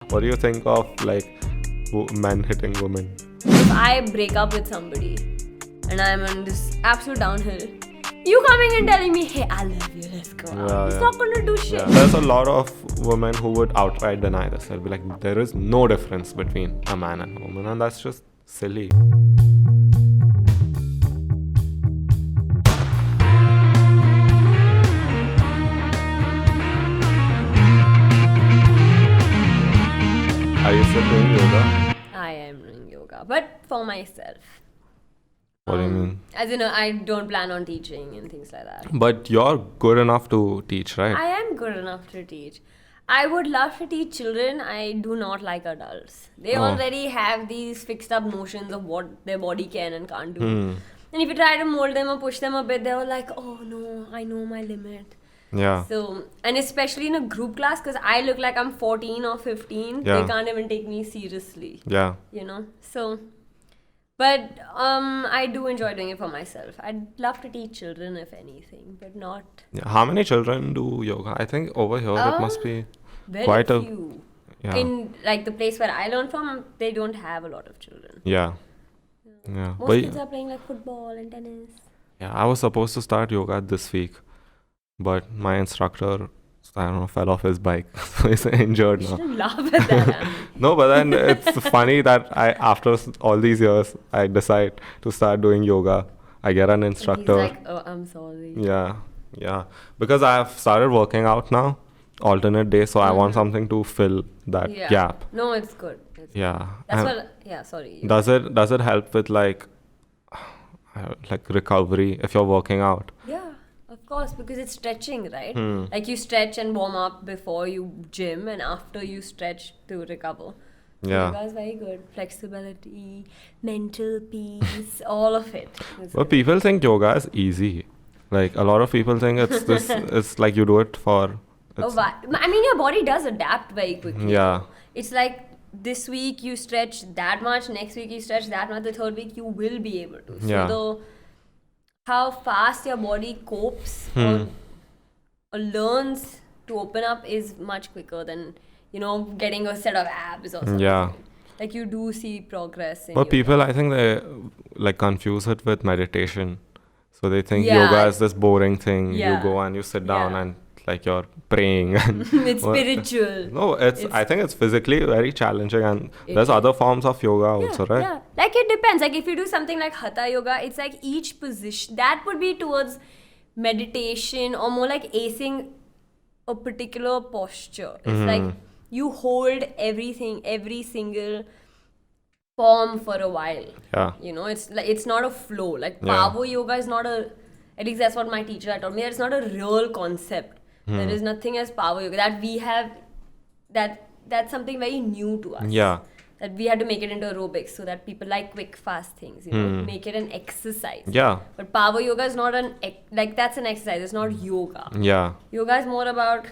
What do you think of like men hitting women? If I break up with somebody and I'm on this absolute downhill, you coming and telling me, hey, I love you, let's go out. It's not gonna do shit. There's a lot of women who would outright deny this. They'll be like, there is no difference between a man and a woman, and that's just silly. Are you still doing yoga? I am doing yoga, but for myself. What do you mean? As in, I don't plan on teaching and things like that. But you're good enough to teach, right? I am good enough to teach. I would love to teach children. I do not like adults. They already have these fixed up notions of what their body can and can't do. And if you try to mold them or push them a bit, they're like, oh no, I know my limit. Yeah. So, and especially in a group class, because I look like I'm 14 or 15, Yeah. they can't even take me seriously. Yeah. You know? So, but I do enjoy doing it for myself. I'd love to teach children, if anything, but not How many children do yoga? I think over here it must be very quite a few. yeah. In like the place where I learn from, they don't have a lot of children. Yeah. Yeah. Most But kids are playing like football and tennis. yeah, I was supposed to start yoga this week, but my instructor, I don't know, fell off his bike, so he's injured You now. shouldn't laugh at that. No, but then it's funny that after all these years, I decide to start doing yoga. I get an instructor. He's like, oh, I'm sorry. Yeah. Because I've started working out now, alternate days, so I want something to fill that Yeah. gap. No, it's good. It's Yeah. That's And what. Yeah, sorry. Does it help with like recovery if you're working out? Yeah, of course, because it's stretching, right? Hmm. Like you stretch and warm up before you gym, and after you stretch to recover. Yeah. Yoga is very good. Flexibility, mental peace, all of it. is But good. people think yoga is easy. Like a lot of people think it's this. It's like you do it for. Oh, I mean, your body does adapt very quickly. Yeah. It's like this week you stretch that much, next week you stretch that much, the third week you will be able to. So Yeah. how fast your body copes or learns to open up is much quicker than, getting a set of abs or something. Yeah. Like you do see progress in But yoga. people, I think they like confuse it with meditation. So they think Yeah. yoga is this boring thing. Yeah. You go and you sit down Yeah. and like you're praying. And It's spiritual. no, I think it's physically very challenging, and there's other forms of yoga also, right? Yeah, like it depends. Like if you do something like Hatha Yoga, it's like each position that would be towards meditation or more like acing a particular posture. It's like you hold everything, every single form for a while. Yeah. It's not a flow. Like Yeah. Power Yoga is not at least that's what my teacher had told me. It's not a real concept. There is nothing as Power Yoga that we have. That's something very new to us. Yeah. That we had to make it into aerobics so that people like quick, fast things, make it an exercise. Yeah. But Power Yoga is not that's an exercise. It's not yoga. Yeah. Yoga is more about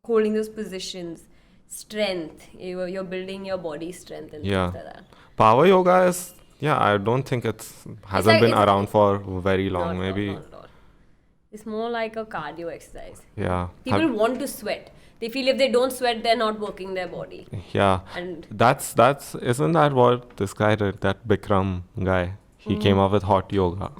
holding those positions, strength. You're building your body strength and Yeah. things like that. Power yoga is, I don't think hasn't been it's- around for very long. Not Maybe. at all. It's more like a cardio exercise. Yeah. People want to sweat. They feel if they don't sweat, they're not working their body. Yeah. And That's isn't that what this guy did? That Bikram guy. He came up with hot yoga,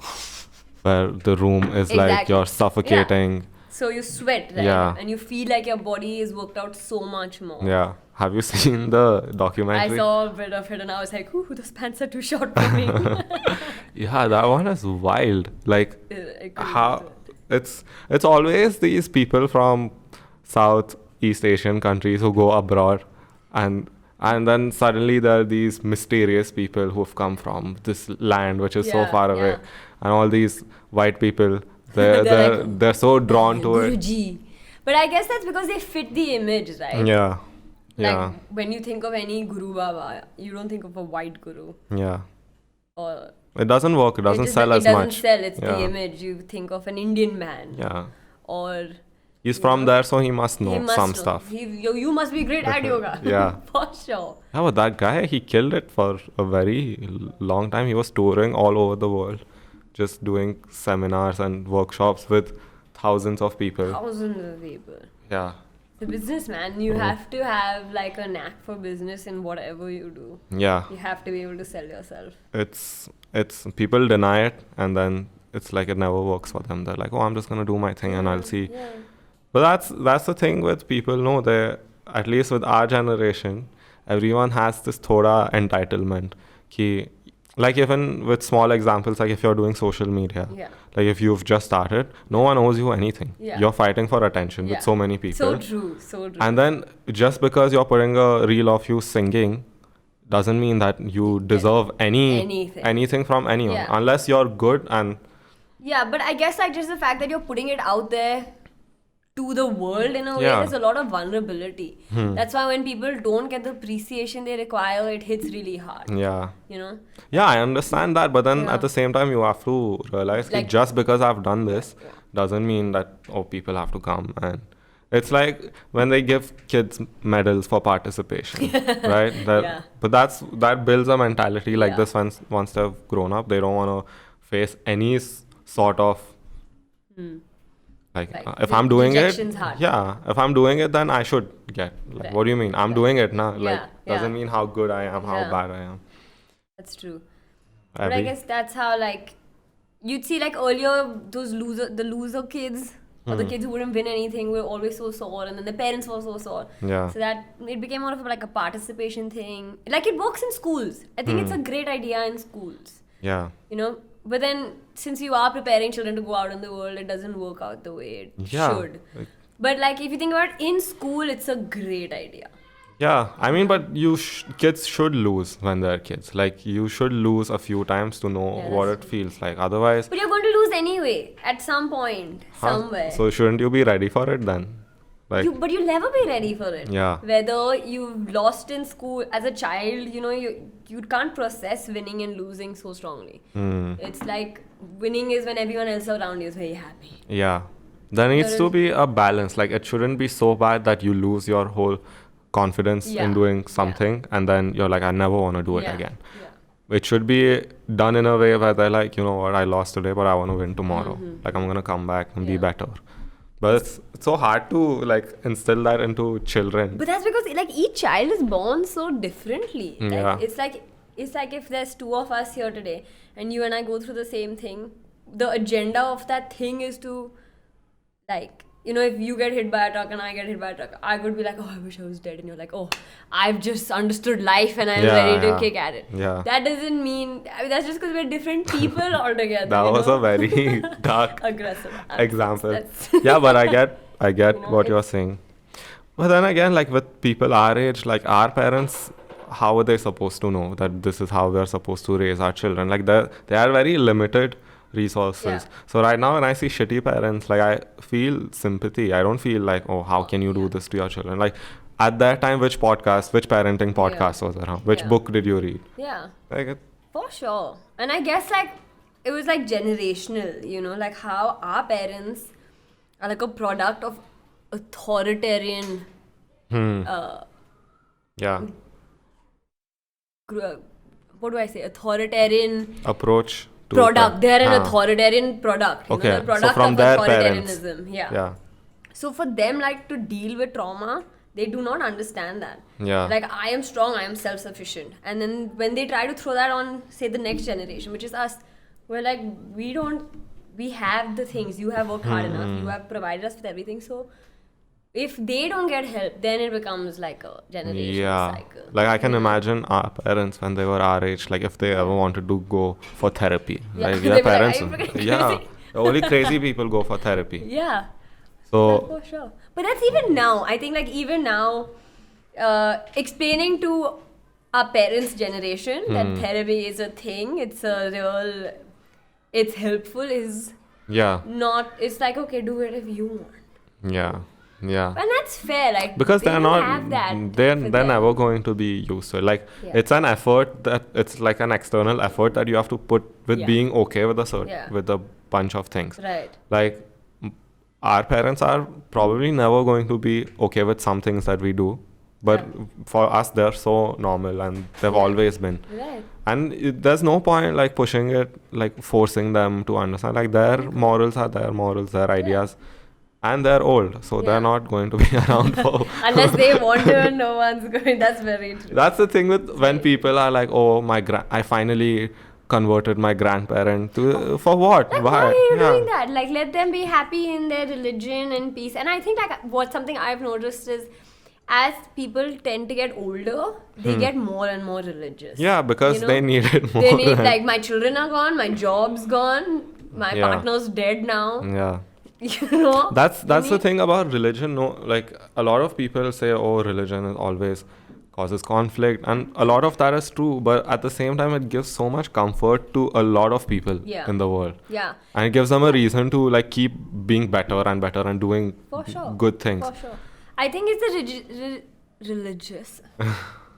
where the room is like Exactly. you're suffocating. so you sweat, right? Yeah. And you feel like your body is worked out so much more. Yeah. Have you seen the I documentary? saw a bit of it and I was like, ooh, those pants are too short for me. Yeah, that one is wild. Like I couldn't how do it. it's always these people from Southeast Asian countries who go abroad, and then suddenly there are these mysterious people who've come from this land which is so Yeah, far away, yeah. and all these white people They're they're so drawn to it. Guruji. But I guess that's because they fit the image, right? Yeah. Like Yeah. when you think of any Guru Baba, you don't think of a white guru. Yeah. Or It doesn't work. It doesn't sell as It much. doesn't sell, it's the Yeah. image. You think of an Indian man. Yeah. Or He's from there, so he must know he must some know. stuff. You must be great at yoga. Yeah. For sure. Yeah, but that guy, he killed it for a very long time. He was touring all over the world, just doing seminars and workshops with thousands of people. Thousands of people. Yeah. The businessman, you have to have like a knack for business in whatever you do. Yeah. You have to be able to sell yourself. It's people deny it, and then it's like it never works for them. They're like, oh, I'm just gonna do my thing and I'll see. Yeah. But that's the thing with people. No, they, at least with our generation, everyone has this thoda entitlement. Ki, like even with small examples, like if you're doing social media, Yeah. like if you've just started, no one owes you anything. Yeah. You're fighting for attention Yeah. with so many people. So true. And then just because you're putting a reel of you singing doesn't mean that you deserve anything from anyone. Yeah. Unless you're good and... Yeah, but I guess like just the fact that you're putting it out there to the world in a way, Yeah. there's a lot of vulnerability. That's why when people don't get the appreciation they require, it hits really hard. Yeah. You know? Yeah, I understand that. But then Yeah. at the same time, you have to realize that Like- just because I've done this doesn't mean that, oh, people have to come. And it's like when they give kids medals for participation, right? Yeah. But that builds a mentality like Yeah. this once they've grown up. They don't want to face any sort of... Like, Like, if I'm doing it, rejection's hard. if I'm doing it, then I should get. Like, Right. what do you mean? I'm doing it now. Like, Yeah. doesn't mean how good I am, how Yeah. bad I am. That's true. But I Every- guess that's how like you'd see like earlier the loser kids or the kids who wouldn't win anything were always so sore, and then the parents were so sore. Yeah. So that it became more of like a participation thing. Like it works in schools. I think it's a great idea in schools. Yeah. You know, but then since you are preparing children to go out in the world, it doesn't work out the way it Yeah. should. But like if you think about it, in school, it's a great idea. Yeah, I mean, but kids should lose when they're kids. Like, you should lose a few times to know Yeah, what that's it feels like. Otherwise, But you're going to lose anyway at some point, somewhere. so shouldn't you be ready for it then? Like, But you'll never be ready for it. Yeah. Whether you've lost in school as a child, you know, you can't process winning and losing so strongly. It's like winning is when everyone else around you is very happy. yeah. There needs to be a balance. Like, it shouldn't be so bad that you lose your whole confidence Yeah. in doing something and then you're like, I never want to do it Yeah. again. Yeah. It should be done in a way where they're like, you know what, I lost today, but I want to win tomorrow. Like, I'm going to come back and be Yeah. better. But it's so hard to, like, instill that into children. But that's because like each child is born so differently. Like, Yeah. it's like if there's two of us here today and you and I go through the same thing, the agenda of that thing is to like, you know, if you get hit by a truck and I get hit by a truck, I would be like, oh, I wish I was dead. And you're like, oh, I've just understood life and I'm Yeah, ready to yeah. kick at it. Yeah. That doesn't mean, I mean, that's just because we're different people altogether. That you was know? a very dark aggressive example. That's- Yeah, but I get You know, what you're saying. But then again, like with people our age, like our parents, how are they supposed to know that this is how we're supposed to raise our children? Like they are very limited resources. Yeah. So right now when I see shitty parents, like I feel sympathy. I don't feel like, oh, how can you do this to your children? Like at that time, which parenting podcast was around? Which Yeah. book did you read? Yeah. Like For sure. And I guess like it was like generational, you know, like how our parents are like a product of authoritarian yeah, what do I say? Authoritarian approach to product. They're an Ah. authoritarian product. You Okay, know, the so product from of their authoritarianism. Yeah. Yeah. So for them, like to deal with trauma, they do not understand that. Yeah. Like I am strong, I am self-sufficient. And then when they try to throw that on, say, the next generation, which is us, we're like, we have the things, you have worked hard enough, you have provided us with everything. So if they don't get help, then it becomes like a generational cycle. Like I can imagine our parents when they were our age, like if they ever wanted to go for therapy. Yeah. Like They their were like, parents, "Are you freaking yeah, crazy?" only crazy people go for therapy. Yeah. So For sure. But that's even now. I think like even now, explaining to our parents' generation that therapy is a thing, it's helpful is yeah, not, it's like, okay, do it if you want. yeah. And that's fair, like, Because they they're don't not, have that they're for they're them. never going to be used to it. Like Yeah. it's an effort that it's like an external effort that you have to put with Yeah. being okay with Yeah. with a bunch of things. Right. Like our parents are probably never going to be okay with some things that we do, but for us they're so normal and they've always been. Right. And there's no point like pushing it, like forcing them to understand. Like their morals are their morals, their ideas. and they're old, so they're not going to be around for. Unless they want to, no one's going. That's very true. That's the thing with when people are like, oh, I finally converted my grandparent to for what? Like, why are you doing that? Like, let them be happy in their religion and peace. And I think like something I've noticed is, as people tend to get older, they get more and more religious. Yeah, because they need it more. They need, like, my children are gone, my job's gone, my partner's dead now. Yeah. You know? That's the thing about religion. No, like a lot of people say, oh, religion is always causes conflict, and a lot of that is true. But at the same time, it gives so much comfort to a lot of people in the world. Yeah. And it gives them a reason to like keep being better and better and doing good things. For sure. I think it's the religious.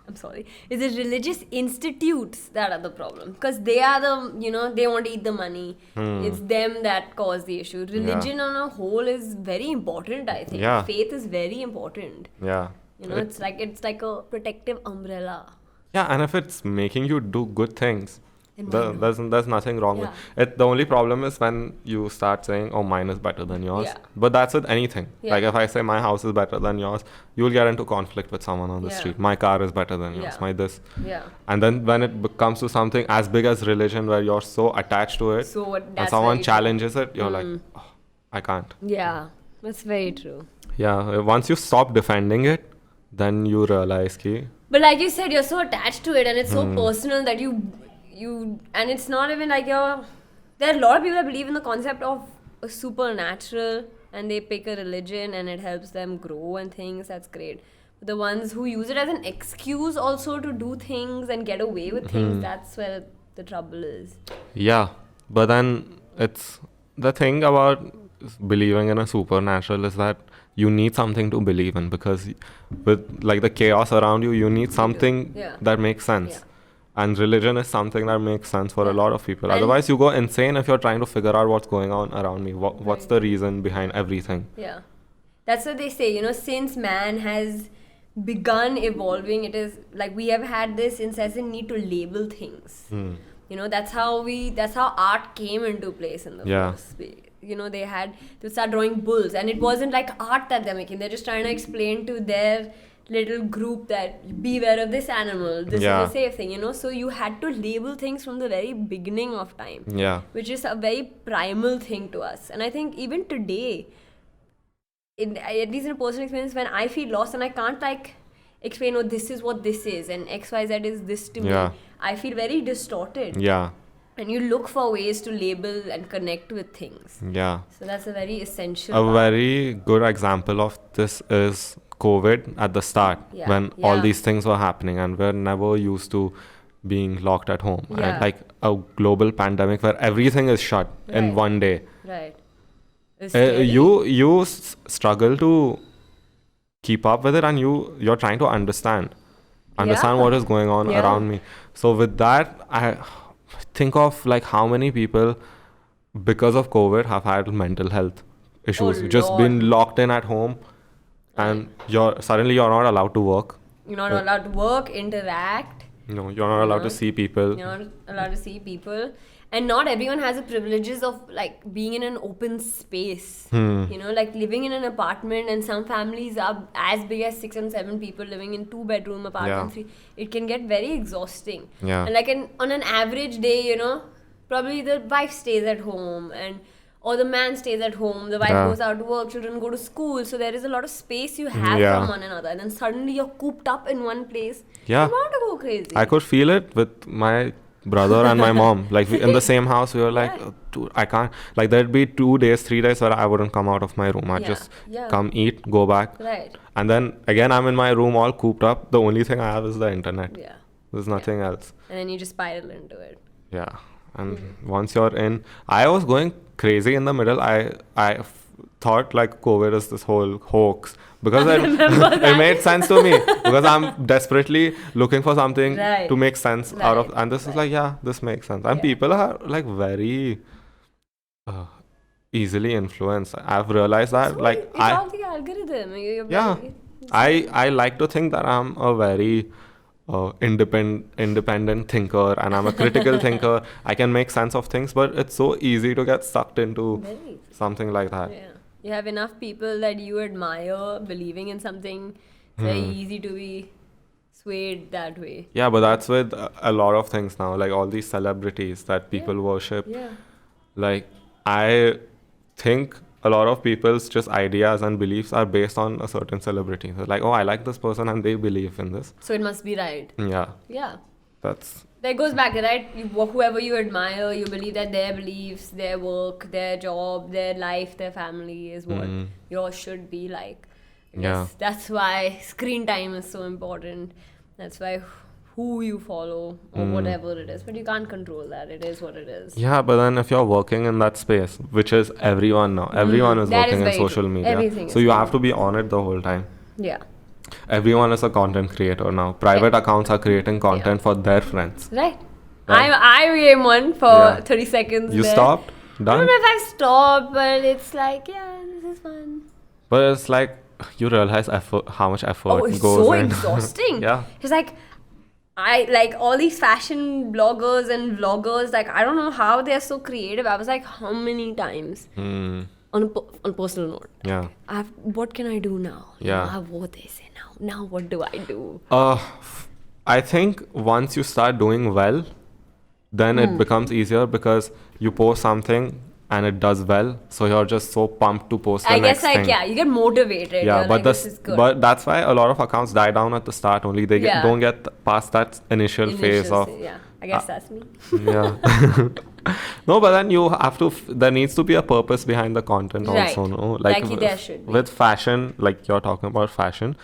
I'm sorry. It's the religious institutes that are the problem, because they are they want to eat the money. It's them that cause the issue. Religion on a whole is very important, I think. Yeah. Faith is very important. Yeah. It's like a protective umbrella. Yeah, and if it's making you do good things, there's nothing wrong with it. The only problem is when you start saying, oh, mine is better than yours. Yeah. But that's with anything. Like if I say my house is better than yours, you'll get into conflict with someone on the street. My car is better than yours. My this. Yeah. And then when it comes to something as big as religion, where you're so attached to it, and someone challenges it, you're like, oh, I can't. Yeah, that's very true. Yeah, once you stop defending it, then you realize ki. But like you said, you're so attached to it, and it's so personal that you and it's not even like there are a lot of people that believe in the concept of a supernatural, and they pick a religion and it helps them grow and things. That's great. But the ones who use it as an excuse also to do things and get away with things, that's where the trouble is. Yeah, but then it's the thing about believing in a supernatural is that you need something to believe in, because with like the chaos around you, you need something that makes sense. Yeah. And religion is something that makes sense for a lot of people. And otherwise, you go insane if you're trying to figure out what's going on around me. What's the reason behind everything? Yeah. That's what they say, since man has begun evolving, it is like we have had this incessant need to label things. That's how art came into place in the first place. They start drawing bulls, and it wasn't like art that they're making. They're just trying to explain to their little group that beware of this animal, this is a safe thing, so you had to label things from the very beginning of time, which is a very primal thing to us. And I think even today, at least in a personal experience, when I feel lost and I can't like explain, this is what this is and XYZ is this to me, I feel very distorted. And you look for ways to label and connect with things. So that's a very essential part. Very good example of this is COVID at the start, when all these things were happening and we're never used to being locked at home. And like a global pandemic where everything is shut in one day. You struggle to keep up with it, and you're trying to understand what is going on around me. So with that, I think of like how many people because of COVID have had mental health issues, just been locked in at home, and you're not allowed to work. You're not allowed to work, interact. No, you're not allowed to see people. You're not allowed to see people. And not everyone has the privileges of like being in an open space. Like living in an apartment, and some families are as big as 6 and 7 people living in 2-bedroom apartments. It can get very exhausting. And like on an average day, probably the wife stays at home or the man stays at home, the wife goes out to work, children go to school. So there is a lot of space you have from one another. And then suddenly you're cooped up in one place. You want to go crazy. I could feel it with my brother and my mom. Like in the same house, we were like, dude, I can't. Like there'd be 2 days, 3 days where I wouldn't come out of my room. I'd just come, eat, go back. And then again, I'm in my room all cooped up. The only thing I have is the internet. There's nothing else. And then you just spiral into it. And once you're in, I was going crazy in the middle. I thought like COVID is this whole hoax, because it made sense to me, because I'm desperately looking for something to make sense out of, and this is like, this makes sense. And people are like very easily influenced. I've realized that. So it's all the algorithm. I like to think that I'm a very independent thinker, and I'm a critical thinker. I can make sense of things, but it's so easy to get sucked into something like that. You have enough people that you admire believing in something. It's very easy to be swayed that way. Yeah, but that's with a lot of things now, like all these celebrities that people worship. Yeah. Like, I think a lot of people's just ideas and beliefs are based on a certain celebrity. They're like, oh, I like this person and they believe in this. So it must be right. Yeah, Yeah. that's... That goes back, right? Whoever you admire, you believe that their beliefs, their work, their job, their life, their family is what yours should be like. I guess that's why screen time is so important. That's why who you follow or whatever it is. But you can't control that. It is what it is. Yeah, but then if you're working in that space, which is everyone now, everyone is That working is in very social true. media. Everything So is you true. have to be on it the whole time. Yeah. Everyone is a content creator now. Private accounts are creating content for their friends. Right. Right. I became one for Yeah. 30 seconds. You there. stopped? I Done? don't know if I stopped, but it's like, yeah, this is fun. But it's like, you realize how much effort Oh, it's goes so in. exhausting. Yeah. It's like, I like all these fashion bloggers and vloggers, like, I don't know how they're so creative. I was like, how many times? On a personal note. Yeah. What can I do now? You Yeah. know, I have what they say now. Now what do I do? I think once you start doing well, then it becomes easier because you post something and it does well. So you're just so pumped to post the I next guess like thing. yeah, you get motivated. Yeah, You're but like, this is good. but that's why a lot of accounts die down at the start only. They Yeah. don't get past that initial phase of Yeah, I guess that's me. yeah. No, but then you have to. There needs to be a purpose behind the content Right. also. No, Like there should be. with fashion, like you're talking about fashion,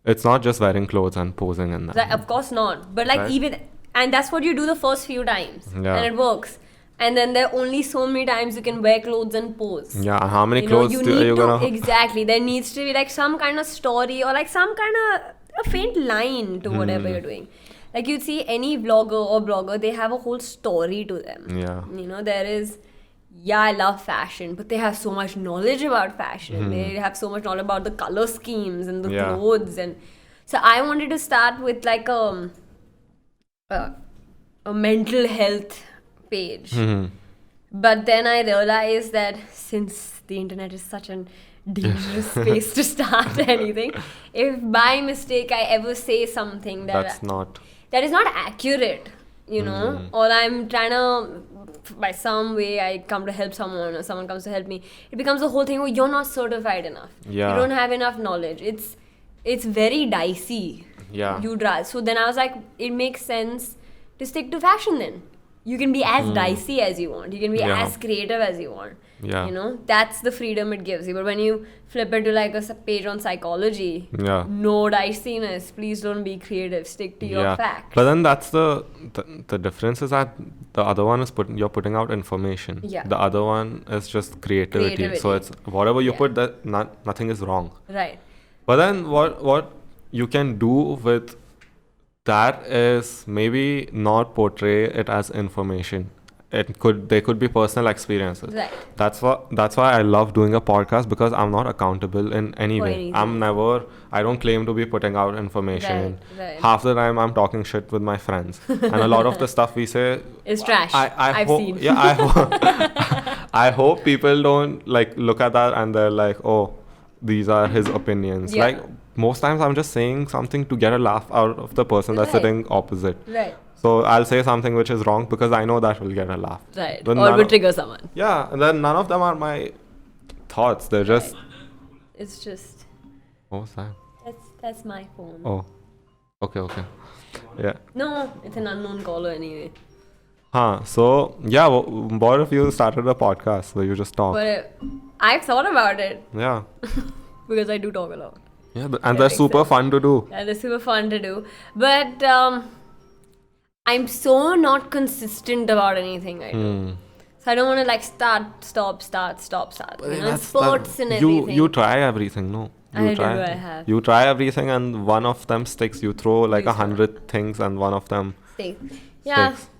it's not just wearing clothes and posing in that. Like, of course not. But like Right. even and that's what you do the first few times, Yeah. and it works. And then there are only so many times you can wear clothes and pose. Yeah, how many You know, clothes you are need you to gonna? exactly. There needs to be like some kind of story or like some kind of a faint line to whatever you're doing. Like you'd see any vlogger or blogger, they have a whole story to them. Yeah. You know, there is, yeah, I love fashion, but they have so much knowledge about fashion. They have so much knowledge about the color schemes and the Yeah. clothes. And so I wanted to start with like a mental health page. But then I realized that since the internet is such an dangerous space to start anything, if by mistake I ever say something that is not accurate, you know, or I'm trying to, by some way I come to help someone or someone comes to help me, it becomes a whole thing where you're not certified enough. Yeah. You don't have enough knowledge. It's very dicey. Yeah. So then I was like, it makes sense to stick to fashion then. You can be as dicey as you want. You can be Yeah. as creative as you want. Yeah. You know, that's the freedom it gives you. But when you flip it to like a page on psychology, Yeah. no diciness. Please don't be creative. Stick to your facts. But then that's the difference is that the other one is you're putting out information. Yeah. The other one is just creativity. So Creativity. it's whatever you Yeah. put, that nothing is wrong. Right. But then what you can do with that is maybe not portray it as information. They could be personal experiences. Right. That's why I love doing a podcast, because I'm not accountable in any For way. anything. I don't claim to be putting out information. Right. Half the time I'm talking shit with my friends, and a lot of the stuff we say It's trash. I've seen. Yeah, I hope people don't like look at that and they're like, oh, these are his opinions. Yeah. Like most times I'm just saying something to get a laugh out of the person that's Right. sitting opposite. Right. So I'll say something which is wrong because I know that will get a laugh. Right. Then Or none will of- trigger someone. Yeah, and then none of them are my thoughts. They're just... It's just, What was that? that's my phone. Oh. Okay. Yeah. No, it's an unknown caller anyway. So, yeah, what if you started a podcast where you just talk? But I've thought about it Yeah. because I do talk a lot. Yeah, and That they're makes super sense. fun to do. Yeah, they're super fun to do. But I'm so not consistent about anything I do. So I don't want to like start, stop. You know, sports and everything. You try everything, no? I have. You try everything and one of them sticks. You throw like You 100 things and one of them Yeah. sticks.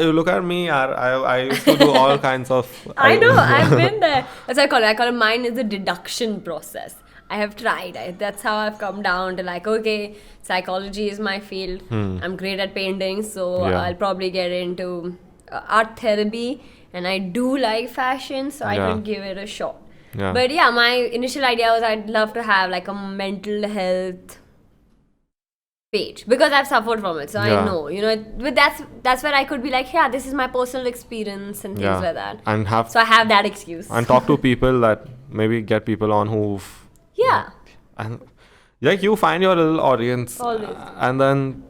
You look at me, I used to do all kinds of... I know, I've been there. That's what I call it. I call it mine is the deduction process. I have tried. That's how I've come down to like, okay, psychology is my field. I'm great at painting, so Yeah. I'll probably get into art therapy. And I do like fashion, so I Yeah. can give it a shot. Yeah. But yeah, my initial idea was I'd love to have like a mental health page because I've suffered from it, so I Yeah. know, but that's where I could be like, yeah, this is my personal experience and things Yeah. like that. And So I have that excuse. and talk to people that maybe get people on who've Yeah. and like you find your little audience. Always. And then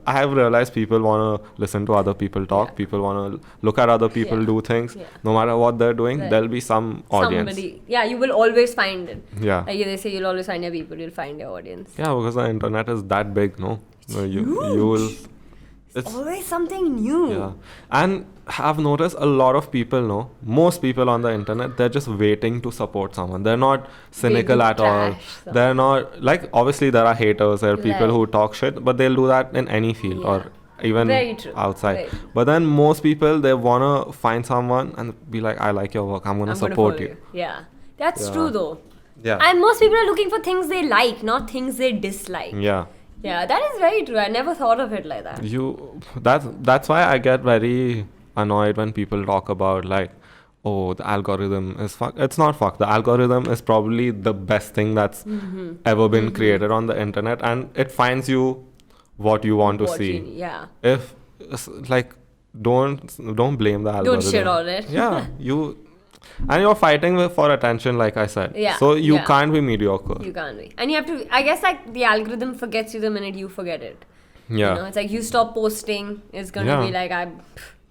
I have realized people want to listen to other people talk. Yeah. People want to look at other people Yeah. do things. Yeah. No matter what they're doing, Right. there'll be some audience. Somebody. Yeah, you will always find it. Yeah. Like they say, you'll always find your people. You'll find your audience. Yeah, because the internet is that big, no? You will. It's Always something new. yeah. And I've noticed a lot of people, most people on the internet, they're just waiting to support someone. They're not cynical to at all. trash someone. They're not, like, obviously there are haters, there are people Right. who talk shit, but they'll do that in any field or even Very true. outside. Very true. But then most people, they want to find someone and be like, I like your work, I'm going to I'm gonna support follow you. Yeah. That's Yeah. true though. Yeah. And most people are looking for things they like, not things they dislike. Yeah. Yeah, that is very true. I never thought of it like that. That's why I get very annoyed when people talk about like, oh, the algorithm is fuck. It's not fuck. The algorithm is probably the best thing that's ever been created on the internet, and it finds you what you want to see. Yeah. If like, don't blame the algorithm. Don't shit on it. Yeah, and you're fighting for attention, like I said. Yeah, So you yeah. can't be mediocre. You can't be. And you have to, I guess like the algorithm forgets you the minute you forget it. Yeah. It's like you stop posting, it's going to Yeah. be like,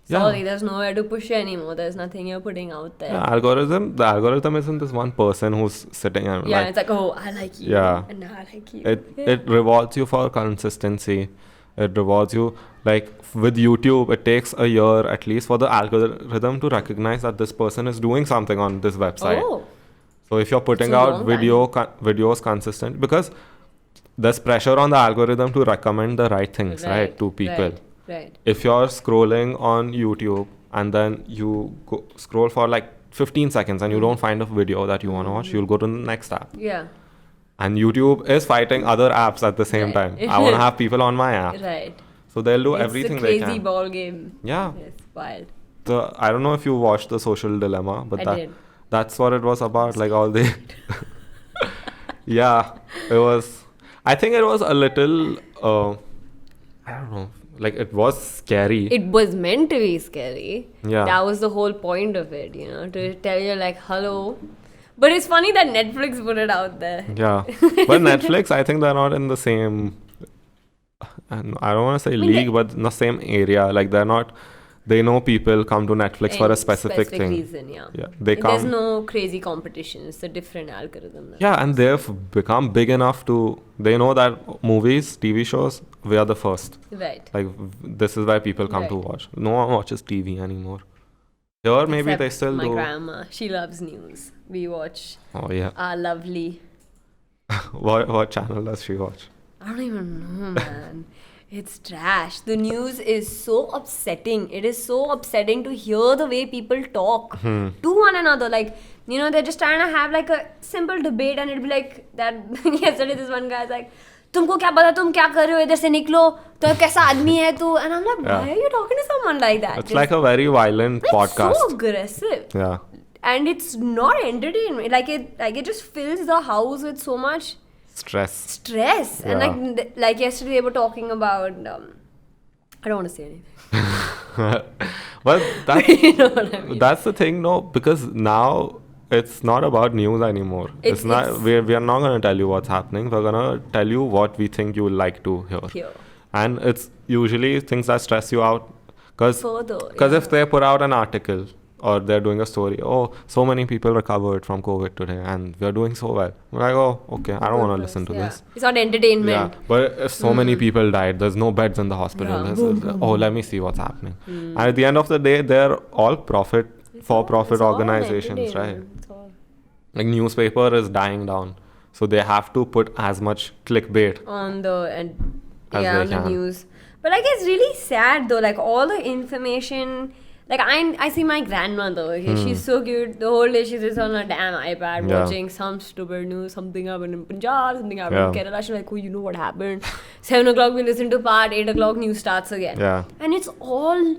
sorry, there's nowhere to push anymore. There's nothing you're putting out there. The algorithm isn't this one person who's sitting and Yeah, like, it's like, oh, I like you. Yeah. And now I like you. it rewards you for consistency. It rewards you, like with YouTube, it takes a year at least for the algorithm to recognize that this person is doing something on this website. Oh. So if you're putting That's a out long videos consistent, because there's pressure on the algorithm to recommend the right things, right, to people. Right. If you're scrolling on YouTube and then you scroll for like 15 seconds and you don't find a video that you want to watch, you'll go to the next app. Yeah. And YouTube is fighting other apps at the same time. I want to have people on my app. Right. So they'll do everything they It's a crazy can. ball game. Yeah. It's wild. I don't know if you watched The Social Dilemma, but I did. that's what it was about. Like all the... Yeah. It was... I think it was a little... I don't know. Like it was scary. It was meant to be scary. Yeah. That was the whole point of it, to tell you like, hello. But it's funny that Netflix put it out there. Yeah. But Netflix, I think they're not in the same... And I don't want to say league, but in the same area. Like they're not... They know people come to Netflix for a specific thing. reason, yeah. Yeah. They And come... there's no crazy competition. It's a different algorithm. Now. Yeah, and they've become big enough to... They know that movies, TV shows, we are the first. Right. Like, this is why people come to Right. watch. No one watches TV anymore. Here, maybe they Except still my do. grandma. She loves news. We watch Oh, yeah. our lovely... What channel does she watch? I don't even know, man. It's trash. The news is so upsetting. It is so upsetting to hear the way people talk to one another. Like, they're just trying to have like a simple debate and it'll be like that. Yesterday, this one guy's like, तुमको क्या पता तुम क्या कर रहे हो इधर से निकलो तो कैसा आदमी है तू and I'm like, why are you talking to someone like that? It's like a very violent podcast. So aggressive. Yeah. And it's not entertainment. Like it just fills the house with so much Stress. And like yesterday they were talking about I don't want to say anything. Well, You know what I mean? that's the thing, no, because now it's not about news anymore. It's not. We are not going to tell you what's happening. We're going to tell you what we think you will like to hear. And it's usually things that stress you out. Because if they put out an article or they're doing a story, oh, so many people recovered from COVID today and we're doing so well. We're like, oh, okay, I don't want to listen to this. It's not entertainment. Yeah, but if so many people died, there's no beds in the hospital. Yeah. Oh, let me see what's happening. And at the end of the day, they're all for-profit organizations, right? Like newspaper is dying down, so they have to put as much clickbait on the as they the can. news. But like it's really sad though. Like all the information. Like I see my grandmother. Okay, she's so cute. The whole day she sits on her damn iPad watching some stupid news. Something happened in Punjab. Something happened in Kerala. She's like, oh, you know what happened? 7 o'clock we listen to part. 8 o'clock news starts again. Yeah. And it's all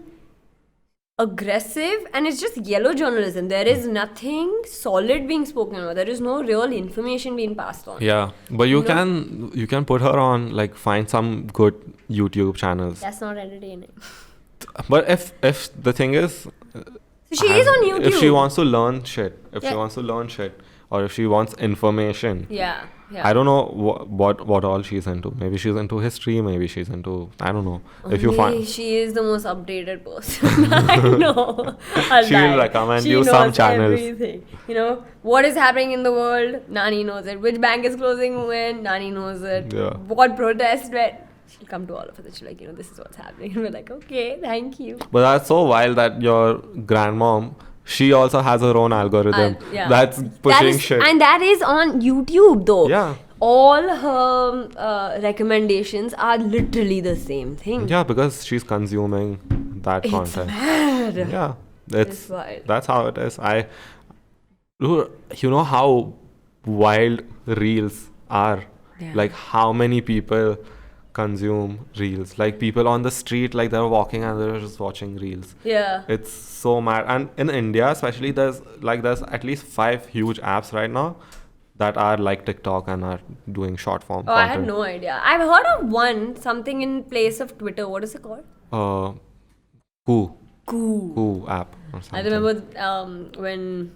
aggressive, and it's just yellow journalism. There is nothing solid being spoken about. There is no real information being passed on. Yeah, but you can put her on, like, find some good YouTube channels. That's not entertaining. But if the thing is, So she is on YouTube. if she wants to learn shit, or if she wants information, Yeah. I don't know what all she's into. Maybe she's into history. Maybe she's into, I don't know. If you find, she is the most updated person I know. she'll recommend you some She knows channels. everything. You know what is happening in the world. Nani knows it. Which bank is closing when? Nani knows it. Yeah. What protest when? She'll come to all of us and she'll like, this is what's happening. And we're like, okay, thank you. But that's so wild that your grandmom, she also has her own algorithm that's pushing shit. And that is on YouTube though. Yeah. All her recommendations are literally the same thing. Yeah, because she's consuming that content. Mad. Yeah, It's wild. that's how it is. You know how wild reels are. Yeah. Like how many people consume reels. Like people on the street, like they're walking and they're just watching reels. Yeah. It's so mad. And in India especially, there's at least 5 huge apps right now that are like TikTok and are doing short form content. I had no idea. I've heard of something in place of Twitter. What is it called? Koo app or something. I remember when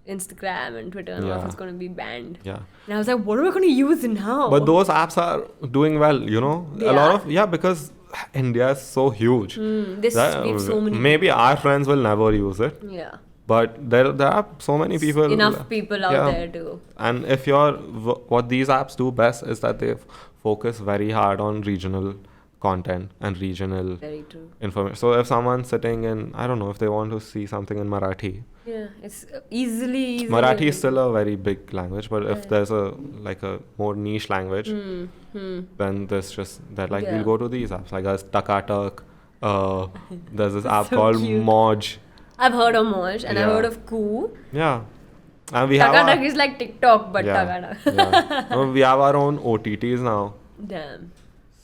Instagram and Twitter and all was going to be banned. Yeah. And I was like, what are we going to use now? But those apps are doing well, you know. They a lot are? of because India is so huge. We have so many. Maybe our friends will never use it. Yeah. But there are so many people. Enough people out there too. And if what these apps do best is that they focus very hard on regional content and regional information. So if someone's sitting in, I don't know, if they want to see something in Marathi. Yeah, it's easily. Marathi is still a very big language, but if there's a more niche language, then there's just that we'll go to these apps. Like there's Takatak, there's this app so called cute. Moj. I've heard of Moj and I've heard of Koo. Yeah. And we Takatak is like TikTok, but Takatak. Yeah. No, we have our own OTTs now. Damn.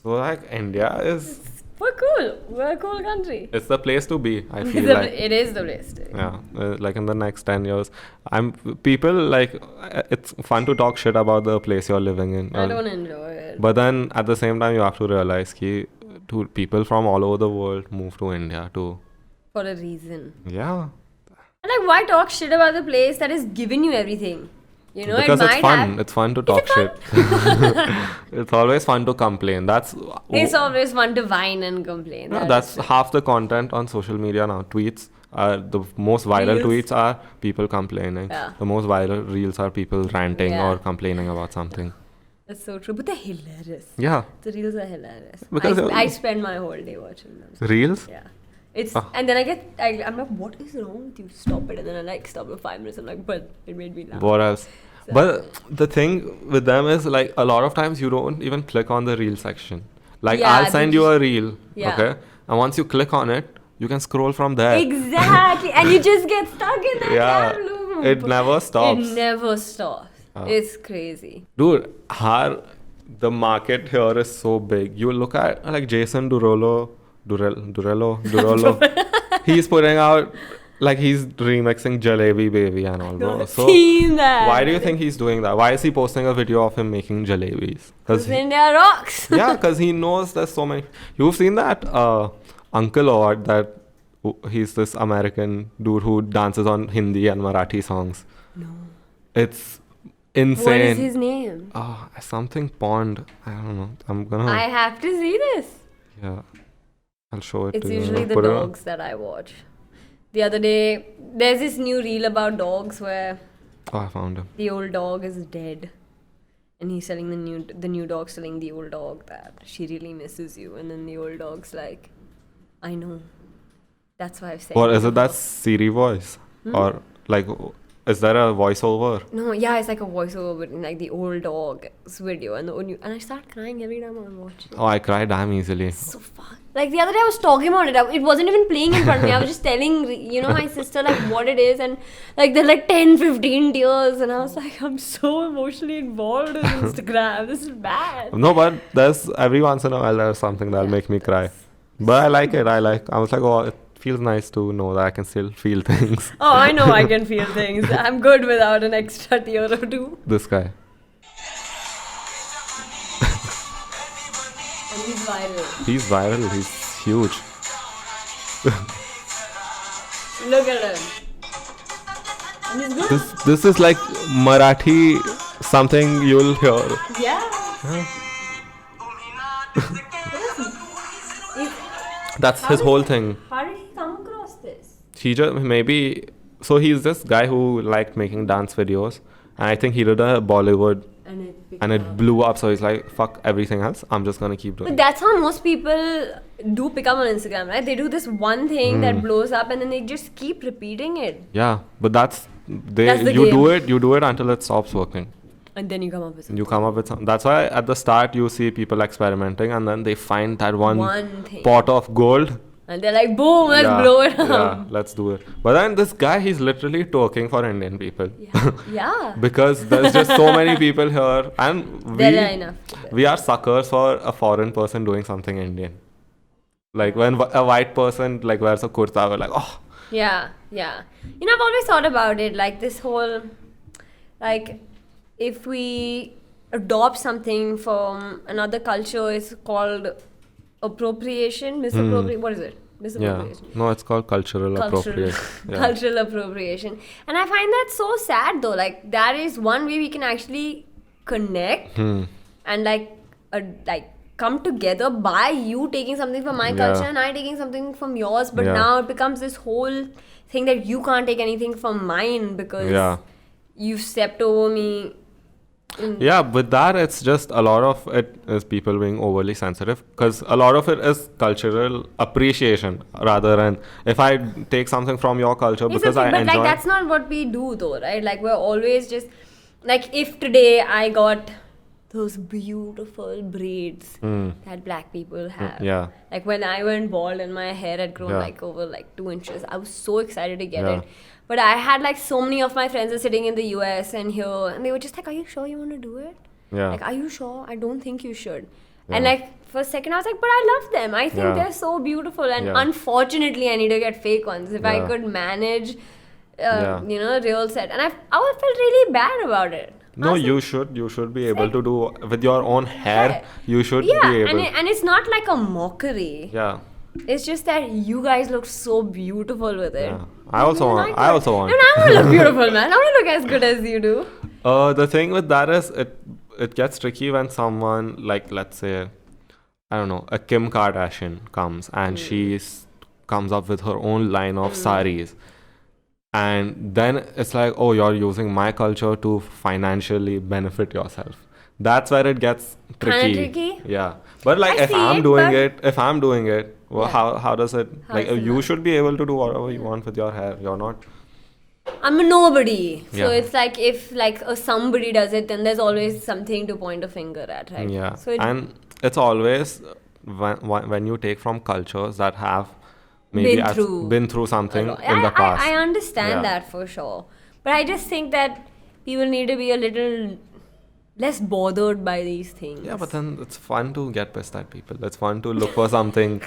So India is... We're cool. We're a cool country. It's the place to be, I feel like. It is the place to be. Yeah. Like in the next 10 years. It's fun to talk shit about the place you're living in. I don't enjoy it. But then at the same time, you have to realize people from all over the world move to India too. For a reason. Yeah. And why talk shit about the place that is giving you everything? You know, because it's fun. It's fun to talk shit. It's always fun to complain. It's always fun to whine and complain. Yeah, that's half the content on social media now. Tweets the most viral tweets are people complaining. Yeah. The most viral reels are people ranting or complaining about something. That's so true. But they're hilarious. Yeah. The reels are hilarious. Because I spend my whole day watching them. Reels? Yeah. And then I'm like, what is wrong with you? Stop it. And then I stop for 5 minutes. I'm like, but it made me laugh. What else? So. But the thing with them is a lot of times you don't even click on the reel section. I'll send you a reel, okay? And once you click on it, you can scroll from there. Exactly. And you just get stuck in that loop. It never stops. It never stops. It's crazy. Dude, the market here is so big. You look at Jason Derulo. He's putting out he's remixing Jalebi Baby and all, bro. So why do you think he's doing that? Why is he posting a video of him making jalebis? Because India rocks. Yeah, because he knows there's so many. You've seen that Uncle Odd, that he's this American dude who dances on Hindi and Marathi songs. No. It's insane. What is his name? Something Pond. I don't know. I have to see this. Yeah. I'll show it to you. It's usually the dogs that I watch. The other day, there's this new reel about dogs where I found him. The old dog is dead. And he's telling the new dog's telling the old dog that she really misses you. And then the old dog's like, I know. That's why I've said What is it? That Siri voice? Or is there a voiceover? No, yeah, it's like a voiceover between the old dog's video and I start crying every time I watch it. Oh, I cry damn easily. It's so fun. The other day I was talking about it. It wasn't even playing in front of me. I was just telling, my sister what it is, and they're 10, 15 tears, and I was like, I'm so emotionally involved in Instagram. This is bad. No, but there's every once in a while there's something that'll make me cry. But I like it. I was like, oh, it feels nice to know that I can still feel things. Oh, I know I can feel things. I'm good without an extra tear or two. This guy. And he's viral. He's viral. He's huge. Look at him. And he's good. This is like Marathi something you'll hear. Yeah. That's his whole thing. How did he come across this? He just maybe so he's this guy who liked making dance videos, and I think he did a Bollywood and it blew up. So he's like, fuck everything else. I'm just gonna keep doing. But that's how most people do pick up on Instagram, right? They do this one thing that blows up, and then they just keep repeating it. Yeah, but that's the you game. do it until it stops working. And then you come up with something. You come up with something. That's why at the start you see people experimenting, and then they find that one thing. pot of gold. And they're like, boom, let's blow it up. Yeah, let's do it. But then this guy, he's literally talking for Indian people. Yeah. Because there's just so many people here, and There are enough. we are suckers for a foreign person doing something Indian. Like when a white person like wears a kurta, we're like, oh. Yeah. You know, I've always thought about it, like this whole, like, if we adopt something from another culture, it's called appropriation, misappropriation. What is it? Misappropriation. Yeah. No, it's called cultural appropriation. Yeah. Cultural appropriation. And I find that so sad though. Like, that is one way we can actually connect and like come together by you taking something from my culture and I taking something from yours. But now it becomes this whole thing that you can't take anything from mine because you've stepped over me. Yeah, with that, it's just a lot of it is people being overly sensitive because a lot of it is cultural appreciation rather than if I take something from your culture because I enjoy. But like that's not what we do though, right? Like we're always just like if today I got those beautiful braids that black people have. Yeah. Like when I went bald and my hair had grown like over like 2 inches, I was so excited to get it. But I had like so many of my friends are sitting in the US and here, and they were just like, "Are you sure you want to do it? Yeah. Like, are you sure? I don't think you should." And like for a second, I was like, "But I love them. I think they're so beautiful." And unfortunately, I need to get fake ones. If I could manage, you know, real set, and I felt really bad about it. No, you should be able to do with your own hair. You should be able. And it's not like a mockery. Yeah. It's just that you guys look so beautiful with it. Yeah. I also want. And I want to look beautiful, man. I want to look as good as you do. The thing with that is it gets tricky when someone like, let's say, I don't know, a Kim Kardashian comes and she comes up with her own line of saris. And then it's like, oh, you're using my culture to financially benefit yourself. That's where it gets tricky. Kind of tricky? Yeah. But like if I'm doing it, well, how does it, like you should be able to do whatever you want with your hair. You're not. I'm a nobody. So it's like if like somebody does it, then there's always something to point a finger at, right? Yeah. So and it's always when you take from cultures that have maybe been through something in the past. I understand that for sure. But I just think that people need to be a little less bothered by these things. Yeah, but then it's fun to get pissed at people. It's fun to look for something.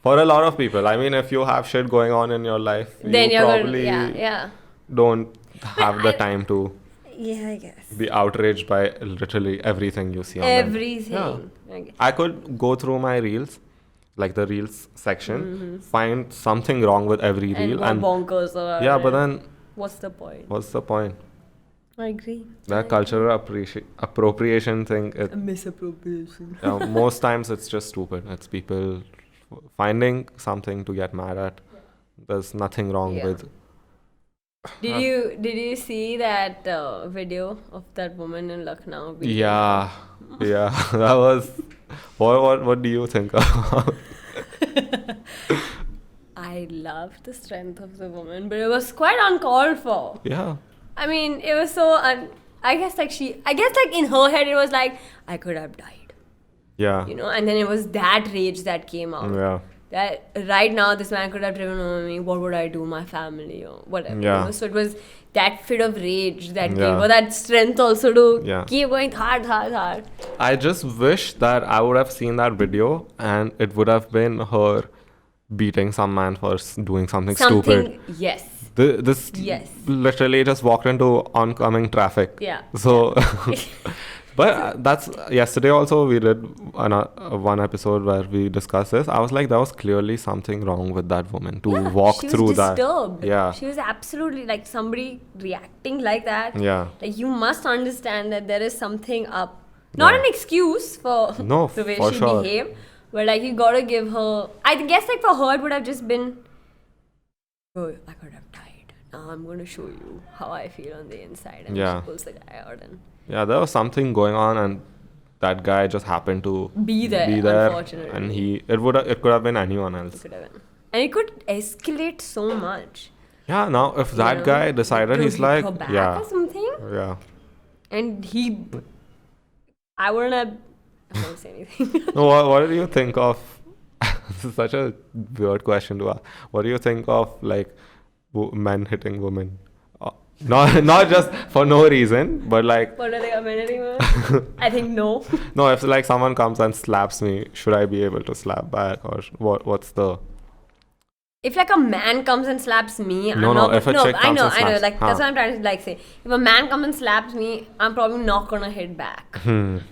For a lot of people, I mean, if you have shit going on in your life, then you probably don't have the time to I guess be outraged by literally everything you see on everything. them. Yeah. I could go through my reels, like the reels section, find something wrong with every reel and bonkers or but then what's the point? I agree. That cultural appropriation thing. Misappropriation. Most times it's just stupid. It's people finding something to get mad at. There's nothing wrong with. Did you see that video of that woman in Lucknow? Yeah. That was. What do you think about? I loved the strength of the woman, but it was quite uncalled for. Yeah. I mean, it was so. I guess like in her head it was like I could have died. Yeah. You know, and then it was that rage that came out. Yeah. That right now this man could have driven over me. What would I do? My family or whatever. Yeah. You know? So it was that fit of rage that gave her that strength also to keep going hard. I just wish that I would have seen that video and it would have been her beating some man for doing something stupid. Yes. This Yes. literally just walked into oncoming traffic. Yeah. So, but that's yesterday also we did one episode where we discussed this. I was like, there was clearly something wrong with that woman to walk through that. She was disturbed. Yeah. She was absolutely like somebody reacting like that. Yeah. Like you must understand that there is something up. Not an excuse for No, the way for she sure. behaved, but like you gotta give her. I guess like for her it would have just been, oh, I could have died. Now I'm gonna show you how I feel on the inside, and Yeah. she pulls the guy out and Yeah, there was something going on, and that guy just happened to be there. Unfortunately, and it could have been anyone else. could have been. And it could escalate so much. Yeah, now if that know, guy decided, to he's hit like, her back yeah, or something, yeah. and I wouldn't have. I won't say anything. No, what do you think of? This is such a weird question to ask. What do you think of like men hitting women? Not just for no reason, but like What are they commenting on? I think no. no, if like someone comes and slaps me, should I be able to slap back, or what's the? If like a man comes and slaps me, No, I'm no, not. if a chick I comes know, and slaps- Like that's what I'm trying to like say. If a man comes and slaps me, I'm probably not gonna hit back. I'm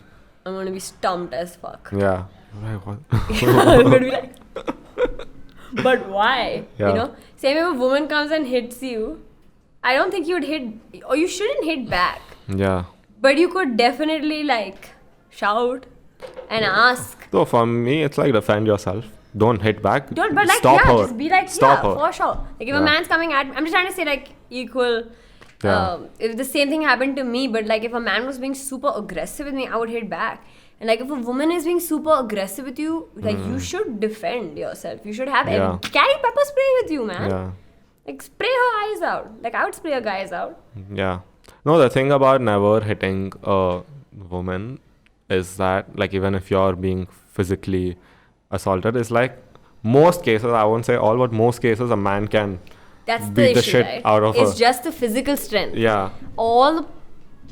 gonna be stumped as fuck. Yeah. Like, what? I'm gonna be like, but why? Yeah. You know, same if a woman comes and hits you, I don't think you'd hit, or you shouldn't hit back. Yeah. But you could definitely like shout and ask. So for me, it's like defend yourself. Don't hit back. Don't, but like, Stop yeah, her. just be like, Stop yeah, her. for sure. Like, if Yeah. a man's coming at, I'm just trying to say, like, equal. Yeah. If the same thing happened to me, but like, if a man was being super aggressive with me, I would hit back. And like, if a woman is being super aggressive with you, like, you should defend yourself. You should have Yeah. carry pepper spray with you, man. Yeah. Like, spray her eyes out. Like, I would spray a guy's out. Yeah. No, the thing about never hitting a woman is that, like, even if you're being physically assaulted, is like most cases, I won't say all, but most cases, a man can That's the beat the issue, shit right? out of It's her. just the physical strength. Yeah. All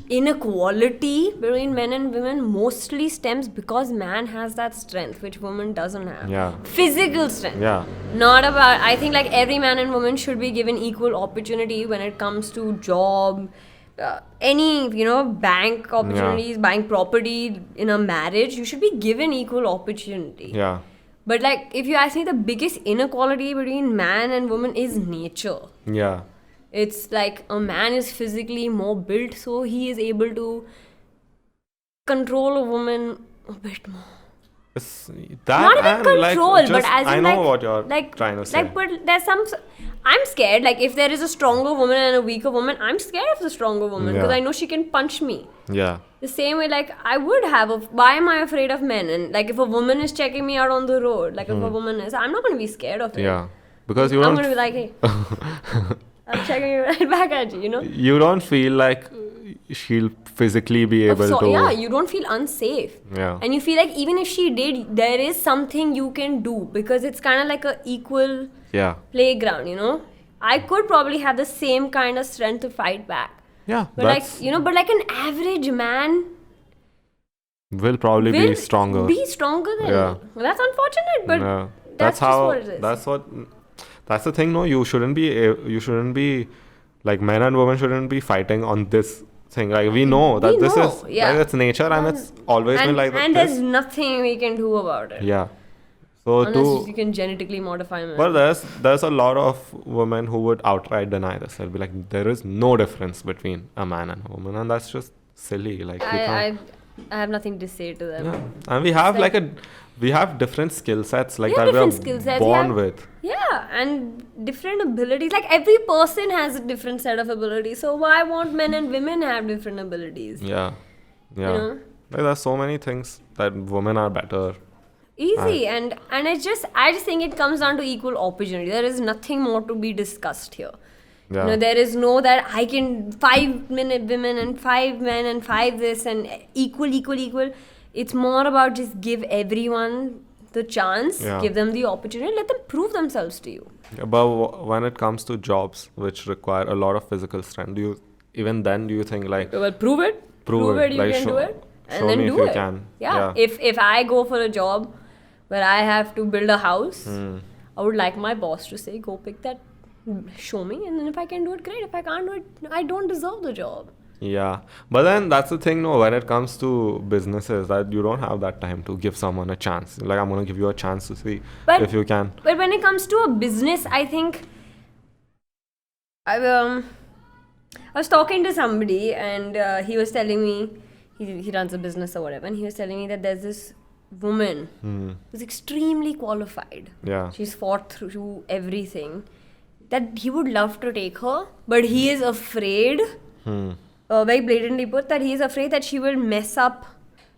inequality between men and women mostly stems because man has that strength which woman doesn't have. Yeah. Physical strength. Yeah. Not about, I think like every man and woman should be given equal opportunity when it comes to job, any, you know, bank opportunities, buying property, in a marriage, you should be given equal opportunity. Yeah. But like, if you ask me, the biggest inequality between man and woman is nature. Yeah. It's like a man is physically more built, so he is able to control a woman a bit more. It's that Not even and control, like, but just, as in I know like, what you're like, trying to say. like, but there's some. I'm scared. Like, if there is a stronger woman and a weaker woman, I'm scared of the stronger woman because Yeah. I know she can punch me. Yeah. The same way, like, I would have. Why am I afraid of men? And like, if a woman is checking me out on the road, like, if a woman is, I'm not going to be scared of it. Yeah. Because you I'm don't going to be like, hey, I'm checking you right back at you, you know? you don't feel like she'll physically be able to. Yeah, you don't feel unsafe. Yeah. And you feel like even if she did, there is something you can do because it's kind of like a equal Yeah. playground, you know? I could probably have the same kind of strength to fight back. Yeah. But like, you know, but like an average man will probably will be stronger. Be stronger than Yeah. me. Well, that's unfortunate, but Yeah. that's how. just what it is. That's the thing. No, you shouldn't be like men and women shouldn't be fighting on this thing. Like we know that this is yeah. like it's nature and it's always been like and this. there's nothing we can do about it. Yeah. So Unless you can genetically modify men. But there's a lot of women who would outright deny this. They'll be like, there is no difference between a man and a woman, and that's just silly. Like you can't. I have nothing to say to them. Yeah. And we have we have different skill sets like We have that different we're skill sets, born yeah. with. Yeah, and different abilities. Like every person has a different set of abilities. So why won't men and women have different abilities? Yeah. Yeah. You know? Like there's so many things that women are better. Easy, and I just think it comes down to equal opportunity. There is nothing more to be discussed here. Yeah. You know, there is no that I can 5 women and 5 men and 5 this and equal. It's more about just give everyone the chance, Yeah. give them the opportunity, let them prove themselves to you. Yeah, but when it comes to jobs which require a lot of physical strength, do you think like Well, prove it. Prove it. You like, can show- do it, and show then me do if you it. can. Yeah. If I go for a job where I have to build a house, I would like my boss to say, go pick that, show me, and then if I can do it, great. If I can't do it, I don't deserve the job. Yeah, but then that's the thing, no, when it comes to businesses, that you don't have that time to give someone a chance. Like, I'm going to give you a chance to see if you can. But when it comes to a business, I think I was talking to somebody, and he was telling me, he runs a business or whatever, and he was telling me that there's this woman who's extremely qualified. Yeah. She's fought through everything. That he would love to take her, but he is afraid, very blatantly put, that he is afraid that she will mess up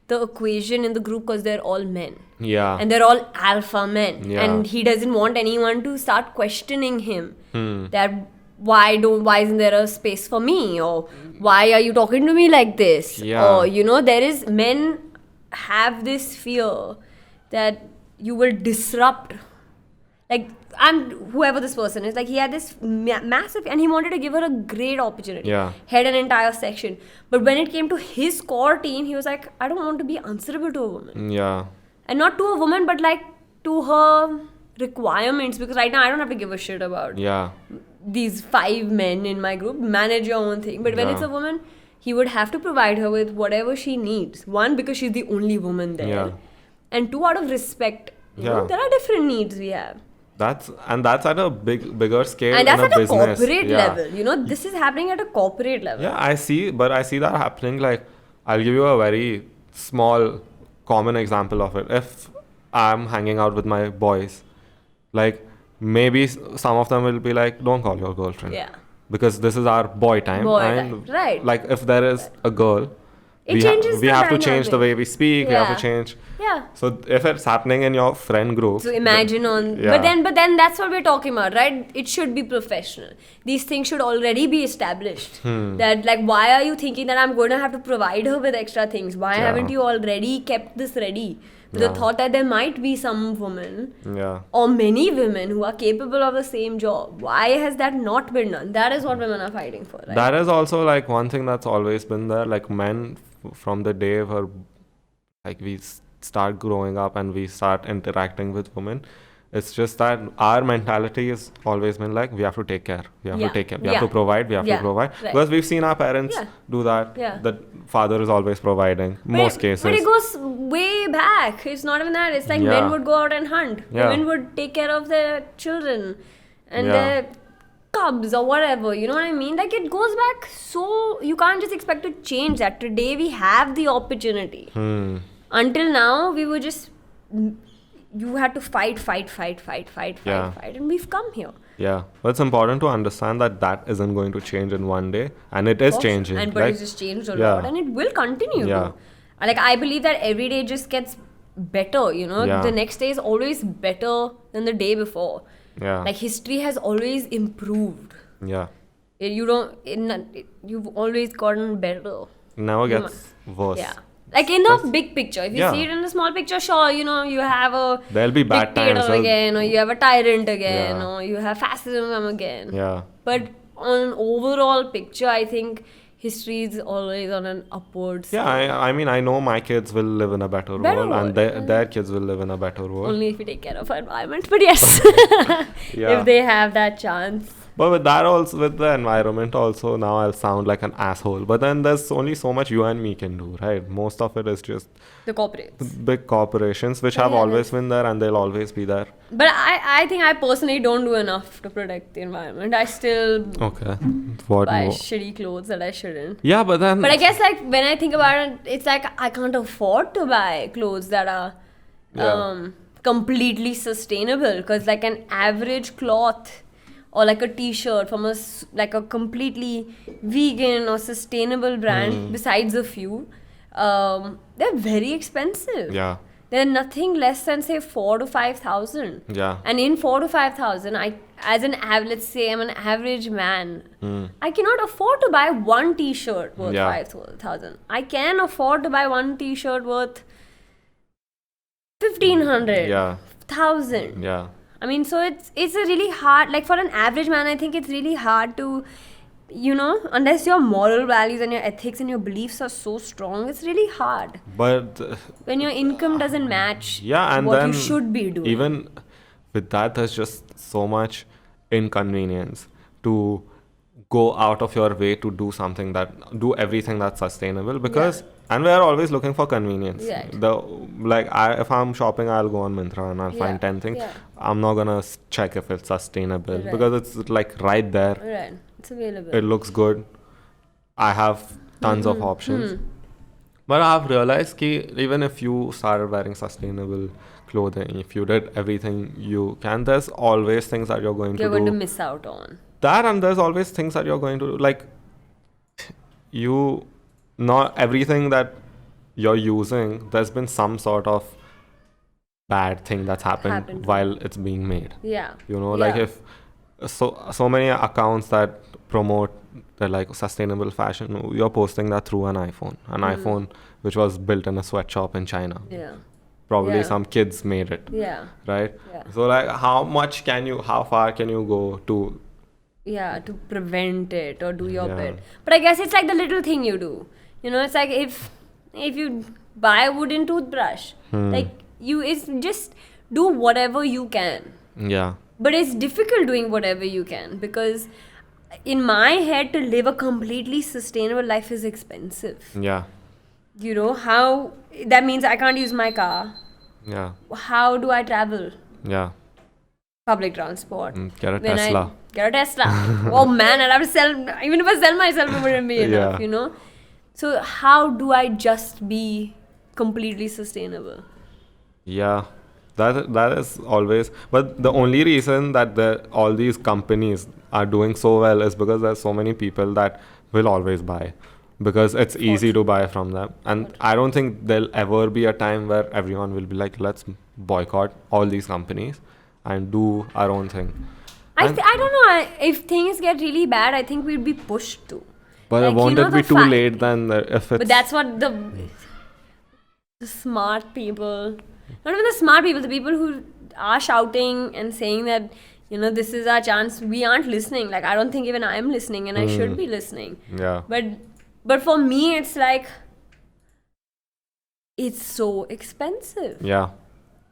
the equation in the group because they're all men. Yeah. And they're all alpha men. Yeah. And he doesn't want anyone to start questioning him. That why isn't there a space for me? Or why are you talking to me like this? Yeah. Or, men have this fear that you will disrupt. Like, whoever this person is, like, he had this massive, and he wanted to give her a great opportunity. Yeah. Head an entire section. But when it came to his core team, he was like, I don't want to be answerable to a woman. Yeah. And not to a woman, but like to her requirements, because right now I don't have to give a shit about these 5 men in my group. Manage your own thing. But when it's a woman, he would have to provide her with whatever she needs. 1, because she's the only woman there. Yeah. And 2, out of respect. You know, there are different needs we have. That's at a bigger scale. And that's in at a business. corporate level. This is happening at a corporate level. Yeah, I see that happening. Like, I'll give you a very small, common example of it. If I'm hanging out with my boys, like, maybe some of them will be like, don't call your girlfriend. Yeah. Because this is our boy time. Right. Like, if there is a girl, we have to change the way we speak. We have to change. Yeah. So if it's happening in your friend group. So imagine but then that's what we're talking about, right? It should be professional. These things should already be established. That, like, why are you thinking that I'm going to have to provide her with extra things? Why haven't you already kept this ready? With the thought that there might be some woman or many women who are capable of the same job. Why has that not been done? That is what women are fighting for, right? That is also, like, one thing that's always been there. Like, men, from the day we start growing up and we start interacting with women, it's just that our mentality has always been like, we have to take care. We have to take care. We have to provide. We have to provide. Right. Because we've seen our parents do that. The father is always providing, most cases. But it goes way back. It's not even that. It's like men would go out and hunt. Women would take care of their children and their cubs or whatever. You know what I mean? Like, it goes back, so you can't just expect to change that. Today we have the opportunity. Until now, we were just... You had to fight, and we've come here. Yeah, but it's important to understand that isn't going to change in one day, and it is changing. But it's just changed a lot, and it will continue. Like, I believe that every day just gets better. The next day is always better than the day before. Like, history has always improved. You've always gotten better. It never gets worse. Like, in the big picture, if you see it in the small picture, sure, you have a there'll be bad dictator times again, or you have a tyrant again, or you have fascism again. But on an overall picture, I think history is always on an upwards. I mean, I know my kids will live in a better world, and their kids will live in a better world. Only if we take care of our environment, but yes, if they have that chance. But with the environment also, now I'll sound like an asshole. But then there's only so much you and me can do, right? Most of it is just the corporates. Big corporations, which have always been there and they'll always be there. But I think I personally don't do enough to protect the environment. I still buy shitty clothes that I shouldn't. Yeah, but I guess, like, when I think about it, it's like I can't afford to buy clothes that are completely sustainable. Because, like, an average cloth... or like a t-shirt from a completely vegan or sustainable brand, besides a few, they're very expensive. They're nothing less than, say, 4,000 to 5,000. And in 4,000 to 5,000, let's say I'm an average man, I cannot afford to buy one t-shirt worth 5,000. I can afford to buy one t-shirt worth 1,500, 1,000. I mean, so it's a really hard, like, for an average man, I think it's really hard to, unless your moral values and your ethics and your beliefs are so strong, it's really hard. But when your income doesn't match and what then you should be doing. Even with that, there's just so much inconvenience to go out of your way to do everything that's sustainable, because and we are always looking for convenience. Right. If I'm shopping, I'll go on Myntra and I'll find 10 things. Yeah. I'm not gonna check if it's sustainable, Right. because it's like right there. Right. It's available. It looks good. I have tons of options. But I've realized that even if you started wearing sustainable clothing, if you did everything you can, there's always things that you're going You're to going do. to miss out on. That, and there's always things that you're going to do. Like, not everything that you're using, there's been some sort of bad thing that's happened while it's being made. Yeah. Like if so many accounts that promote the like sustainable fashion, you're posting that through an iPhone which was built in a sweatshop in China. Yeah. Probably some kids made it. Yeah. Right? Yeah. So like how far can you go to to prevent it or do your bit. But I guess it's like the little thing you do. It's like if you buy a wooden toothbrush, it's just do whatever you can. Yeah. But it's difficult doing whatever you can, because in my head, to live a completely sustainable life is expensive. Yeah. How that means I can't use my car. Yeah. How do I travel? Yeah. Public transport. Get a Tesla. Get a Tesla. Oh man, I'll have to sell. Even if I sell myself, it wouldn't be enough, So how do I just be completely sustainable? Yeah. That is always, but the only reason that all these companies are doing so well is because there's so many people that will always buy, because it's easy to buy from them. And I don't think there'll ever be a time where everyone will be like, let's boycott all these companies and do our own thing. I don't know. If things get really bad, I think we'd be pushed to. But won't it be too late then if it's... But that's what the smart people... Not even the smart people, the people who are shouting and saying that, this is our chance, we aren't listening. Like, I don't think even I'm listening, and I should be listening. Yeah. But for me, it's like, it's so expensive. Yeah.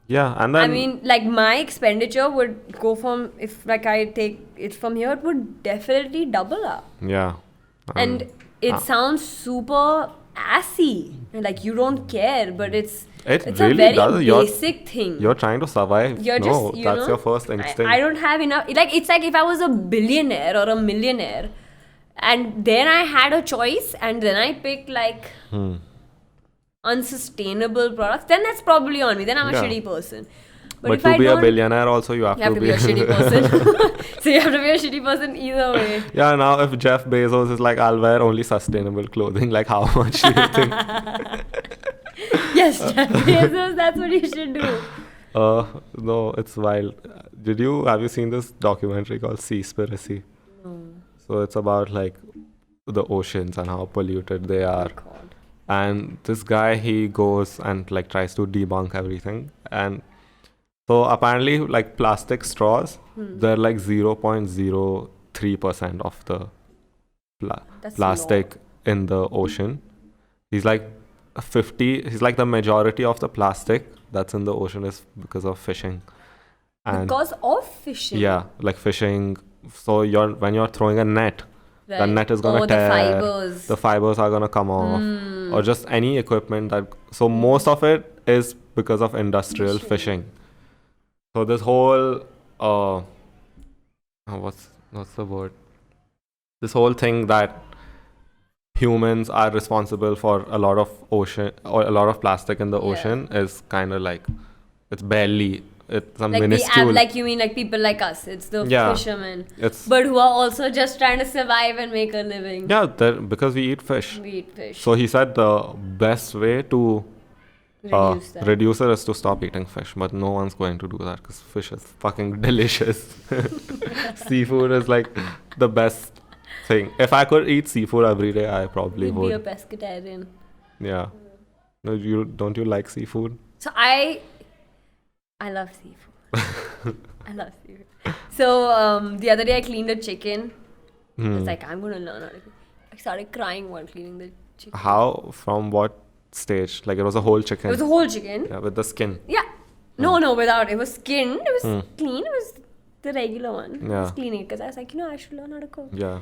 Yeah, and then... I mean, like, my expenditure would go from, if like I take it from here, it would definitely double up. Yeah. And it sounds super assy. Like, you don't care, but it's really a very does. basic thing. You're trying to survive. You're just, that's your first instinct. I don't have enough. Like, it's like if I was a billionaire or a millionaire, and then I had a choice, and then I picked like unsustainable products, then that's probably on me. Then I'm a shitty person. But to be a billionaire also, you have to be a shitty person. So you have to be a shitty person either way. Yeah, now if Jeff Bezos is like, I'll wear only sustainable clothing, like how much do you think? Yes, Jeff Bezos, that's what you should do. No, it's wild. Have you seen this documentary called Seaspiracy? No. So it's about like the oceans and how polluted they are. Oh, God. And this guy, he goes and like tries to debunk everything. And so apparently, like plastic straws, they're like 0.03% of the plastic in the ocean. He's like the majority of the plastic that's in the ocean is because of fishing. And because of fishing? Yeah, like fishing. So when you're throwing a net, the net is gonna tear. The fibers are gonna come off, or just any equipment So most of it is because of industrial fishing. So this whole what's the word? This whole thing that humans are responsible for a lot of ocean or a lot of plastic in the ocean is kind of like it's a minuscule. Like you mean like people like us? It's the fishermen, but who are also just trying to survive and make a living. Yeah, because we eat fish. We eat fish. So he said the best way to reduce it is to stop eating fish, but no one's going to do that because fish is fucking delicious. Seafood is like the best thing. If I could eat seafood every day, I probably would. Be a pescatarian. Yeah. No, don't you like seafood? So I love seafood. I love seafood. So the other day I cleaned a chicken. It's like, I'm going to learn how to cook. I started crying while cleaning the chicken. How? From what stage? Like it was a whole chicken? It was a whole chicken. Yeah, with the skin. Yeah. No, without. It was skinned. It was clean. It was the regular one. I Yeah. was cleaning it because I was like, I should learn how to cook. Yeah.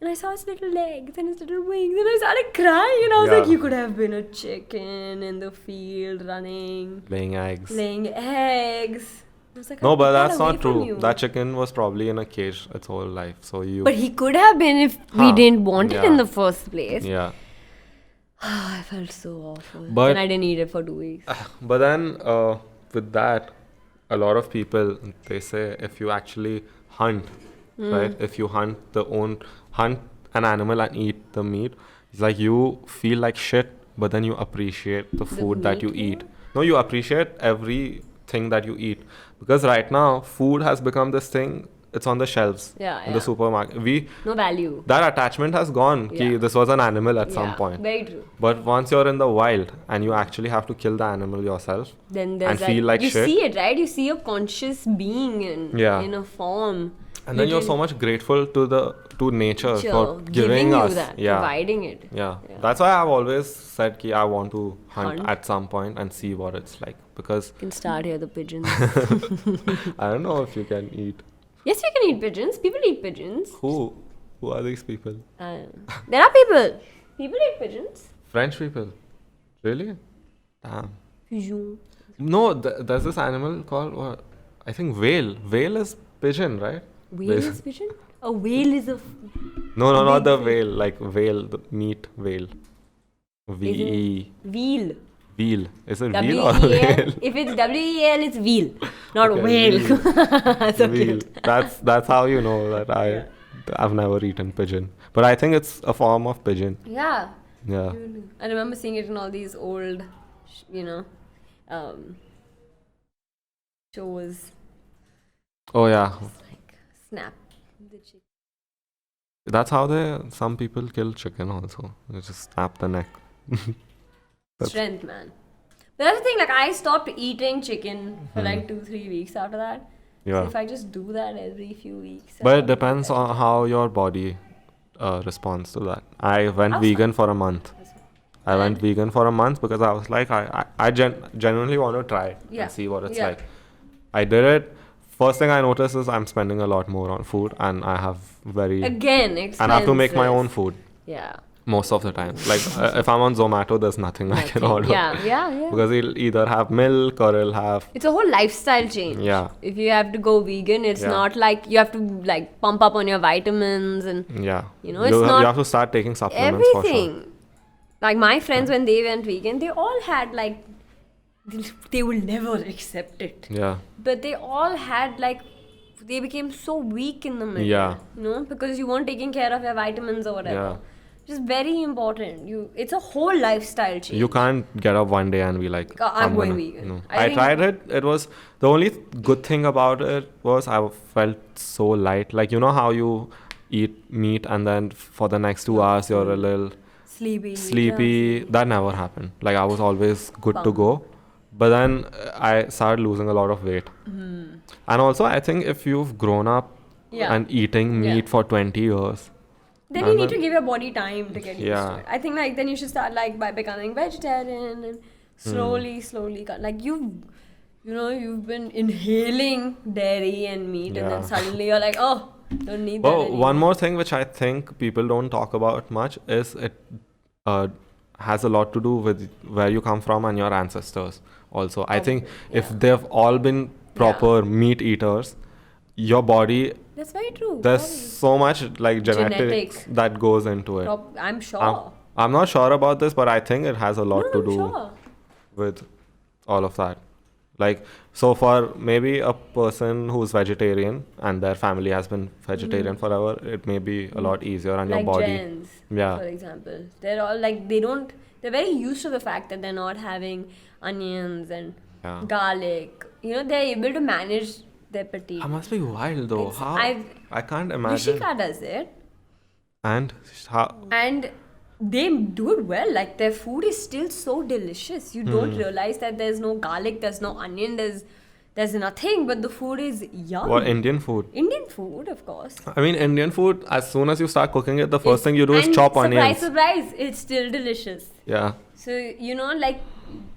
And I saw his little legs and his little wings, and I started crying. And I was Yeah. like, you could have been a chicken in the field running, Laying eggs. laying eggs. I was like, No, I but took that that's away not from true. you. That chicken was probably in a cage its whole life. So you. But he could have been if we Huh. didn't want it Yeah. in the first place. Yeah. I felt so awful. But- and I didn't eat it for 2 weeks. But then with that, a lot of people, they say if you actually hunt, right? If you hunt an animal and eat the meat, it's like you feel like shit, but then you appreciate the food that you meat, eat. No, you appreciate everything that you eat. Because right now, food has become this thing, it's on the shelves Yeah, in the yeah. supermarket. No value. That attachment has gone. Ki Yeah. this was an animal at some Yeah, point. very true. But once you're in the wild and you actually have to kill the animal yourself, Then there's and feel like you shit. see it, right? You see a conscious being Yeah. in a form. and then you're so much grateful to nature Sure, for giving you us that, yeah providing it. yeah that's why I've always said ki I want to hunt Hunt. at some point and see what it's like, because You can start here, the pigeons. I don't know if you can eat. Yes, you can eat pigeons. People eat pigeons. Who are these people? There are people. People eat pigeons. French people? Really? Damn. Pigeon. No, there's this animal called I think whale is pigeon, right? Whale is pigeon? A whale is a... No, not big the fish. whale, like whale, the meat whale. V-E. Wheel. Wheel. Is it wheel or W-E-L. whale? If it's W-E-L, it's wheel. Not Okay, whale. wheel. So Wheel. cute. That's how you know that I've never eaten pigeon. But I think it's a form of pigeon. Yeah. Yeah. I remember seeing it in all these old, shows. Oh yeah. Like, snap the chicken. That's how some people kill chicken also. They just snap the neck. Strength, man. But that's the thing, like, I stopped eating chicken for like 2-3 weeks after that. Yeah. So if I just do that every few weeks. But it depends on how your body responds to that. I went How's vegan for a month. I went vegan for a month because I was like, I genuinely want to try it Yeah. and see what it's Yeah. like. I did it. First thing I noticed is I'm spending a lot more on food, and I have Again, expensive. and I have to make my own food Yeah. most of the time. Like if I'm on Zomato, there's nothing I can order. Yeah. Because it'll either have milk or it'll have It's a whole lifestyle change. Yeah. If you have to go vegan, it's Yeah. not like you have to like pump up on your vitamins and yeah. You know, it's not you have to start taking supplements everything. for sure. Like my friends, when they went vegan, they all had like, they will never accept it. Yeah. But they all had like, they became so weak in the middle. Yeah. You know, because you weren't taking care of your vitamins or whatever. Yeah. Which is very important. It's a whole lifestyle change. You can't get up one day and be like, I'm going gonna-" vegan. No. I I think- tried it. It was the only good thing about it was I felt so light. Like, you know how you eat meat and then for the next 2 hours you're a little sleepy. That never happened. Like, I was always good to Bummed. go. But then I started losing a lot of weight. And also, I think if you've grown up Yeah. and eating Yeah. meat for 20 years, Then you need to give your body time to get used Yeah. to it. I think like then you should start like by becoming vegetarian and slowly like you've been inhaling dairy and meat and then Yeah. suddenly you're like, oh, don't need that Oh, anymore. one more thing which I think people don't talk about much is it has a lot to do with where you come from and your ancestors also. I think if they've all been proper meat eaters, your body, That's very true. there's Probably. so much like genetics Genetics. that goes into it. I'm sure. I'm not sure about this, but I think it has a lot No, to I'm do sure. with all of that. Like, so for maybe a person who's vegetarian and their family has been vegetarian forever, it may be a lot easier on Like your body. gens, Yeah. for example. They're all like, they're very used to the fact that they're not having onions and Yeah. garlic. You know, they're able to manage their petite. That must be wild though. It's- How? I can't imagine. Rishika does it. And how? And they do it well. Like their food is still so delicious. You don't realize that there's no garlic, there's no onion, there's nothing, but the food is yum. What Indian food? Indian food, of course. I mean, Indian food. As soon as you start cooking it, the first thing you do is And chop surprise, onions. surprise, it's still delicious. Yeah. So, you know, like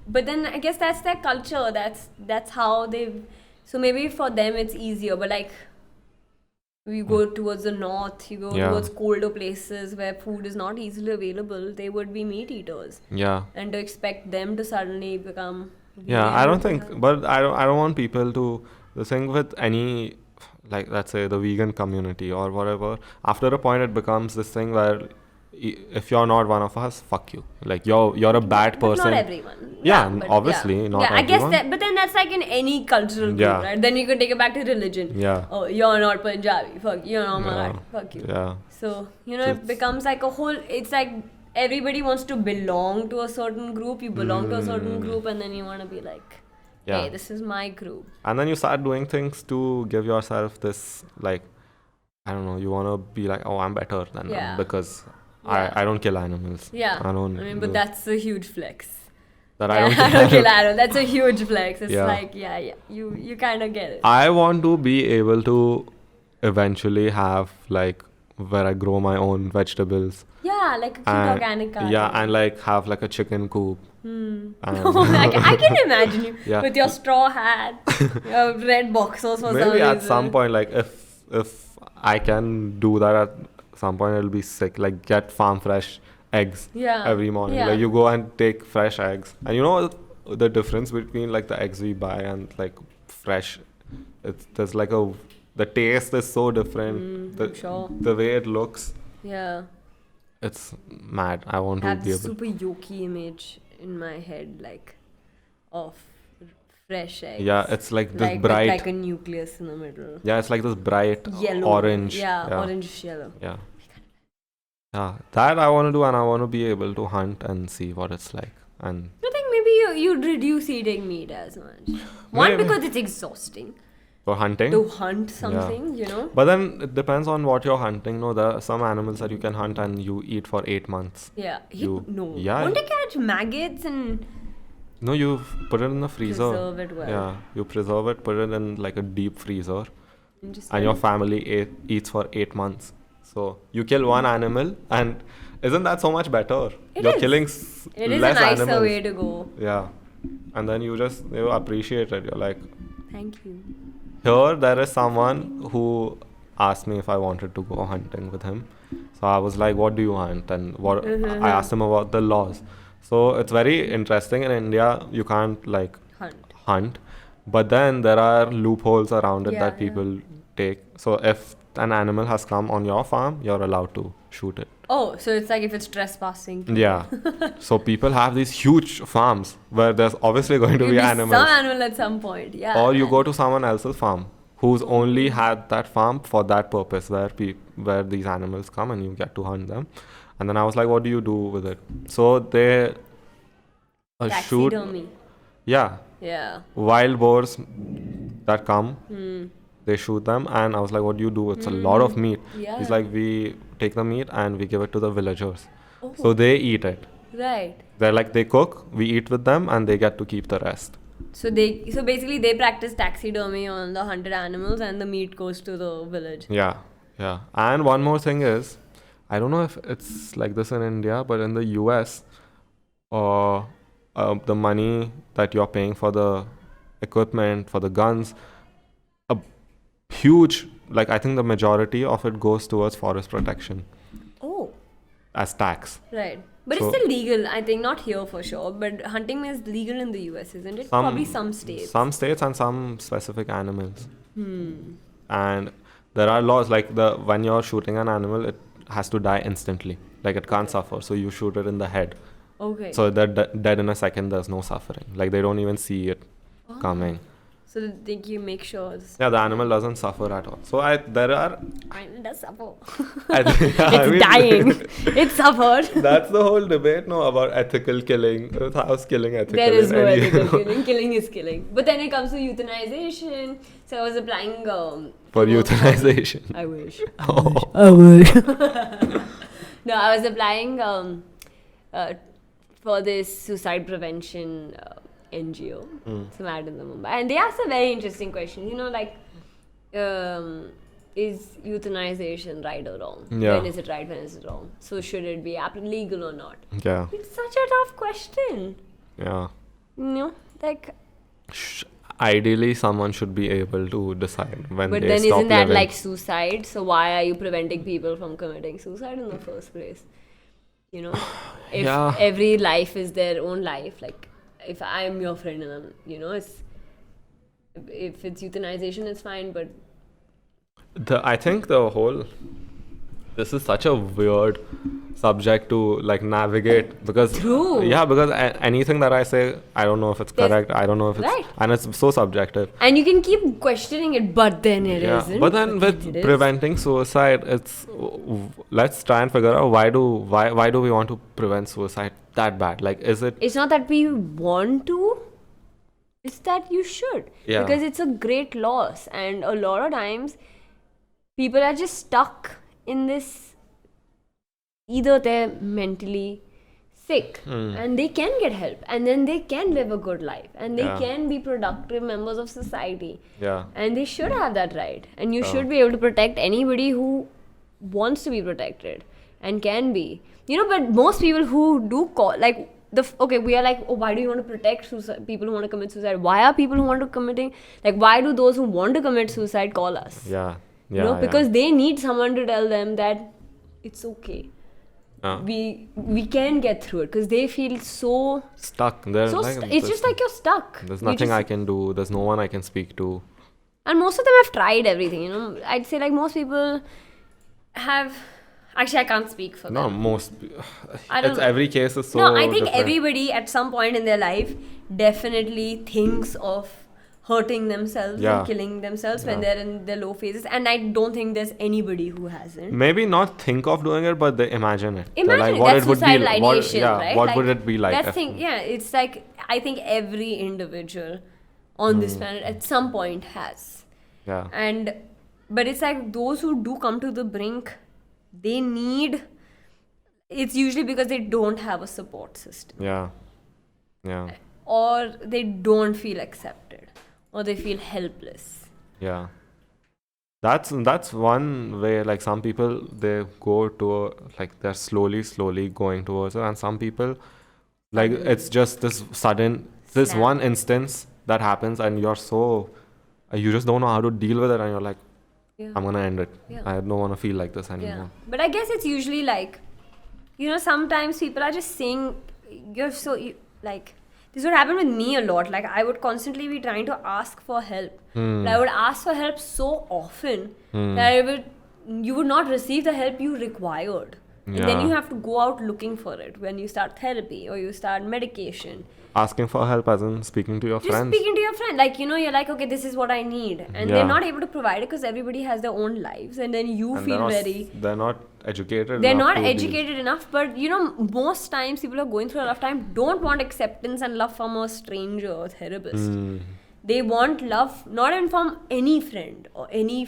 but then I guess that's their culture. That's how they've. So maybe for them it's easier. But like, you go towards the north, you go towards colder places where food is not easily available. They would be meat eaters. Yeah. And to expect them to suddenly become. Yeah, I don't think, but I don't want people to. The thing with any, like, let's say the vegan community or whatever, after a point it becomes this thing where if you're not one of us, fuck you. Like, you're a bad person. But not everyone. Yeah, obviously, not everyone. I guess that, but then that's like in any cultural group, right? Then you can take it back to religion. Yeah. Oh, you're not Punjabi. Fuck, you're not Marathi. Fuck you. Yeah. So, it becomes like a whole, it's like everybody wants to belong to a certain group. You belong to a certain group and then you want to be like, hey, this is my group. And then you start doing things to give yourself this, like, I don't know, you want to be like, oh, I'm better than them because I don't kill animals. Yeah. But that's a huge flex. That I don't kill animals. That's a huge flex. It's like, you kind of get it. I want to be able to eventually have, like, where I grow my own vegetables. Yeah, like a cute organic garden. Yeah, and like have like a chicken coop. I can imagine you with your straw hat, your red boxers for some reason. Maybe at some point, like if I can do that at some point, it'll be sick. Like get farm fresh eggs every morning. Like you go and take fresh eggs, and you know the difference between like the eggs we buy and like fresh. There's like the taste is so different. The way it looks. Yeah. It's mad. I want to be able. Super yolky image in my head, like of fresh eggs. Yeah, it's like this bright. Like a nucleus in the middle. Yeah, it's like this bright yellow. Orange. Yeah, orange yellow. Yeah. Yeah, that I want to do, and I want to be able to hunt and see what it's like. And I think maybe you'd reduce eating meat as much. One, because it's exhausting. For hunting? To hunt something, But then it depends on what you're hunting. No, there are some animals that you can hunt and you eat for 8 months. Yeah. No. Yeah. Won't they catch maggots and... No, you put it in the freezer. Preserve it well. Yeah, you preserve it, put it in like a deep freezer. And your family eats for 8 months. So you kill one animal, and isn't that so much better? You're killing less animals. It is a nicer way to go. Yeah. And then you appreciate it. You're like... Thank you. Here, there is someone who asked me if I wanted to go hunting with him. So I was like, what do you hunt? And I asked him about the laws. So it's very interesting. In India, you can't like hunt. But then there are loopholes around it that people take. So if an animal has come on your farm, you're allowed to shoot it. Oh, so it's like if it's trespassing. Yeah. So people have these huge farms where there's obviously going to be animals. Some animal at some point, yeah. Or you go to someone else's farm who's only had that farm for that purpose, where these animals come and you get to hunt them. And then I was like, what do you do with it? So they shoot. Taxidermy. Yeah. Yeah. Wild boars that come. They shoot them, and I was like, what do you do? It's a lot of meat. Yeah. He's like, we take the meat and we give it to the villagers. Oh. So they eat it. Right. They're like, they cook, we eat with them, and they get to keep the rest. So basically they practice taxidermy on the hunted animals and the meat goes to the village. Yeah. Yeah. And one more thing is, I don't know if it's like this in India, but in the US, the money that you're paying for the equipment, for the guns, huge, like I think the majority of it goes towards forest protection. Oh. As tax. Right. But it's still legal, I think, not here for sure, but hunting is legal in the US, isn't it? Probably some states. Some states and some specific animals. And there are laws, like when you're shooting an animal, it has to die instantly. Like it can't suffer, so you shoot it in the head. Okay. So they're dead in a second, there's no suffering. Like they don't even see it coming. So that you make sure. Yeah, the animal doesn't suffer at all. So there are. It does suffer. It's dying. It suffered. That's the whole debate, about ethical killing. How's killing ethical? There is no ethical killing. Killing is killing. But then it comes to euthanization. So I was applying for euthanization. I wish. Oh. I wish. No, I was applying for this suicide prevention. NGO, some ad in the Mumbai, and they asked a very interesting question. Is euthanization right or wrong? Yeah. When is it right? When is it wrong? So should it be legal or not? Yeah. It's such a tough question. Yeah. Like, Ideally, someone should be able to decide when but they then stop isn't that living. like suicide? So why are you preventing people from committing suicide in the first place? You know, if Yeah. every life is their own life, like if I'm your friend and I'm, it's if it's euthanization, it's fine, but I think this is such a weird subject to like navigate because True. because anything that I say, I don't know if it's correct. I don't know if it's Right. and it's so subjective. and you can keep questioning it, but then it Yeah, isn't. but then it with is. preventing suicide, let's try and figure out why do we want to prevent suicide that bad? Like, is it? It's not that we want to, it's that you should. Yeah. Because it's a great loss, and a lot of times people are just stuck in this, either they're mentally sick and they can get help and then they can live a good life and they Yeah. can be productive members of society, Yeah, and they should have that right, and you should be able to protect anybody who wants to be protected and can be, but most people who do call, like we are like, oh, why do you want to protect people who want to commit suicide? Why are people who want to committing, like, why do those who want to commit suicide call us? yeah, Because they need someone to tell them that it's okay, we can get through it, because they feel so stuck. They're like, it's just like you're stuck. there's You nothing just- I can do. There's no one I can speak to. And most of them have tried everything, I'd say like most people have, actually I can't speak for No, them. most. I don't It's know. every case is so. No, I think different. everybody at some point in their life definitely thinks of hurting themselves Yeah. and killing themselves when Yeah. they're in their low phases, and I don't think there's anybody who hasn't. Maybe not think of doing it, but they imagine it. They're Imagine like, what that's it would be. suicidal What, ideation, yeah, right? what Like, would it be like? That's thing, yeah. It's like I think every individual on this planet at some point has, Yeah. but it's like those who do come to the brink, they need. It's usually because they don't have a support system, Yeah. Yeah. or they don't feel accepted, or they feel helpless. Yeah. That's one way. Like some people, they go to like they're slowly going towards it, and some people, like it's just this Snap. one instance that happens, and you're so, you just don't know how to deal with it, and you're like, Yeah. I'm gonna end it. Yeah. I don't want to feel like this Yeah, anymore. but I guess it's usually like, sometimes people are just saying, like, this would happen with me a lot. Like, I would constantly be trying to ask for help. But I would ask for help so often that you would not receive the help you required. And then Yeah. you have to go out looking for it when you start therapy or you start medication. Asking for help, as in speaking to your Just friends. speaking to your friend, like, you're like, okay, this is what I need, and Yeah. they're not able to provide it because everybody has their own lives, and then you And feel they're not educated. they're enough not to deal. educated enough. But most times people are going through a rough time, don't want acceptance and love from a stranger or therapist. They want love not even from any friend or any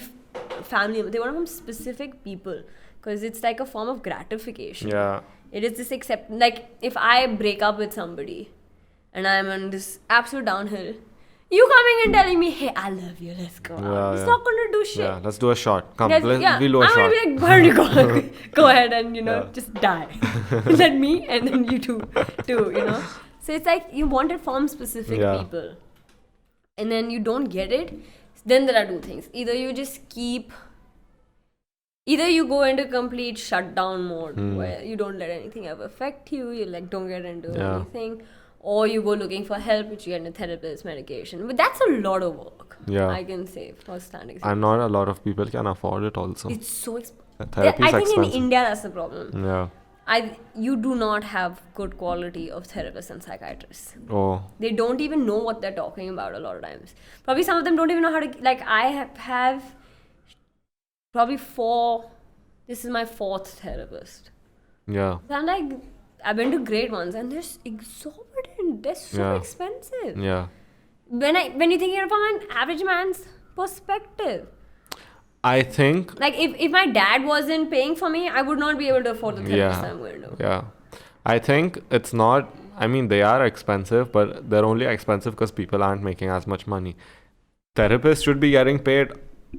family, they want it from specific people, because it's like a form of gratification. Yeah. It is this like, if I break up with somebody and I'm on this absolute downhill, you coming and telling me, hey, I love you, let's go out. Yeah, It's yeah. not going to do shit. Yeah. Let's do a shot. Come, Yes, we'll yeah. do a I'm shot. gonna be like, why don't you go ahead and Yeah. just die. Let me, and then you too. So it's like you want it from specific Yeah. people, and then you don't get it. Then there are two things: either you go into complete shutdown mode where you don't let anything ever affect you. You like don't get into Yeah. anything. Or you go looking for help, which you get in a therapist, medication. But that's a lot of work. Yeah. I can say first-hand And not a lot of people can afford it also. It's so expensive. Therapy I is think expensive. in India that's the problem. Yeah. You do not have good quality of therapists and psychiatrists. Oh. They don't even know what they're talking about a lot of times. Probably some of them don't even know how to, like, I have probably this is my 4th therapist. Yeah. So I'm like, I've been to great ones and they're exorbitant. They're so Yeah. expensive. Yeah. When you think it from an average man's perspective. I think. Like, if my dad wasn't paying for me, I would not be able to afford the therapist Yeah. I'm going to. Yeah. I think it's not. I mean, they are expensive, but they're only expensive because people aren't making as much money. Therapists should be getting paid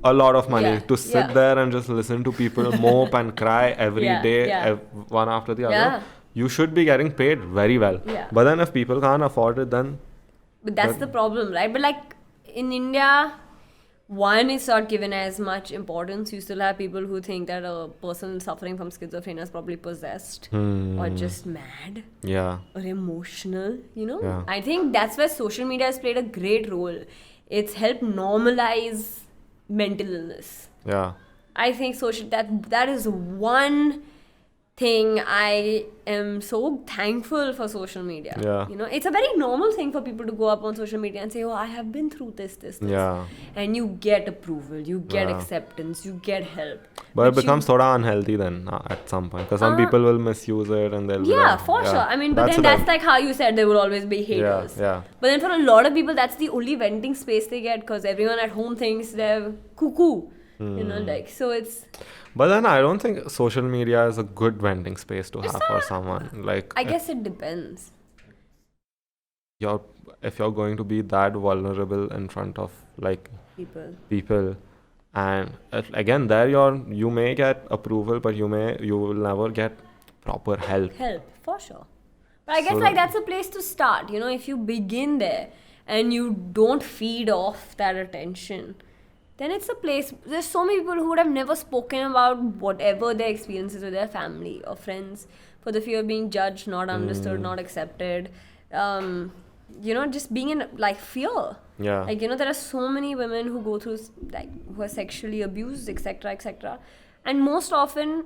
a lot of money Yeah, to sit yeah. there and just listen to people mope and cry every Yeah, day, yeah. one after the other. Yeah. You should be getting paid very well. Yeah. But then if people can't afford it, then But that's the problem, right? But like in India, one, it's not given as much importance. You still have people who think that a person suffering from schizophrenia is probably possessed or just mad Yeah. or emotional, you know? Yeah. I think that's where social media has played a great role. It's helped normalize mental illness. Yeah. I think that is one thing I am so thankful for social media. Yeah. You know, it's a very normal thing for people to go up on social media and say, oh, I have been through this. Yeah. And you get approval, you get Yeah. acceptance, you get help. But it Which becomes sort of unhealthy then at some point, because some people will misuse it and they'll be Yeah, like, for sure. I mean, but then that's like how you said there will always be haters. Yeah. But then for a lot of people, that's the only venting space they get because everyone at home thinks they're cuckoo. You know, like, so it's... But then I don't think social media is a good venting space to have for someone. Like, I guess it depends. if you're going to be that vulnerable in front of like people, and again there you may get approval, but you will never get proper help. For sure. But I guess like that's a place to start, you know, if you begin there and you don't feed off that attention, then it's a place. There's so many people who would have never spoken about whatever their experiences with their family or friends for the fear of being judged, not understood, not accepted. You know, just being in like fear. Yeah. Like, you know, there are so many women who go through like who are sexually abused, etc., etc. And most often,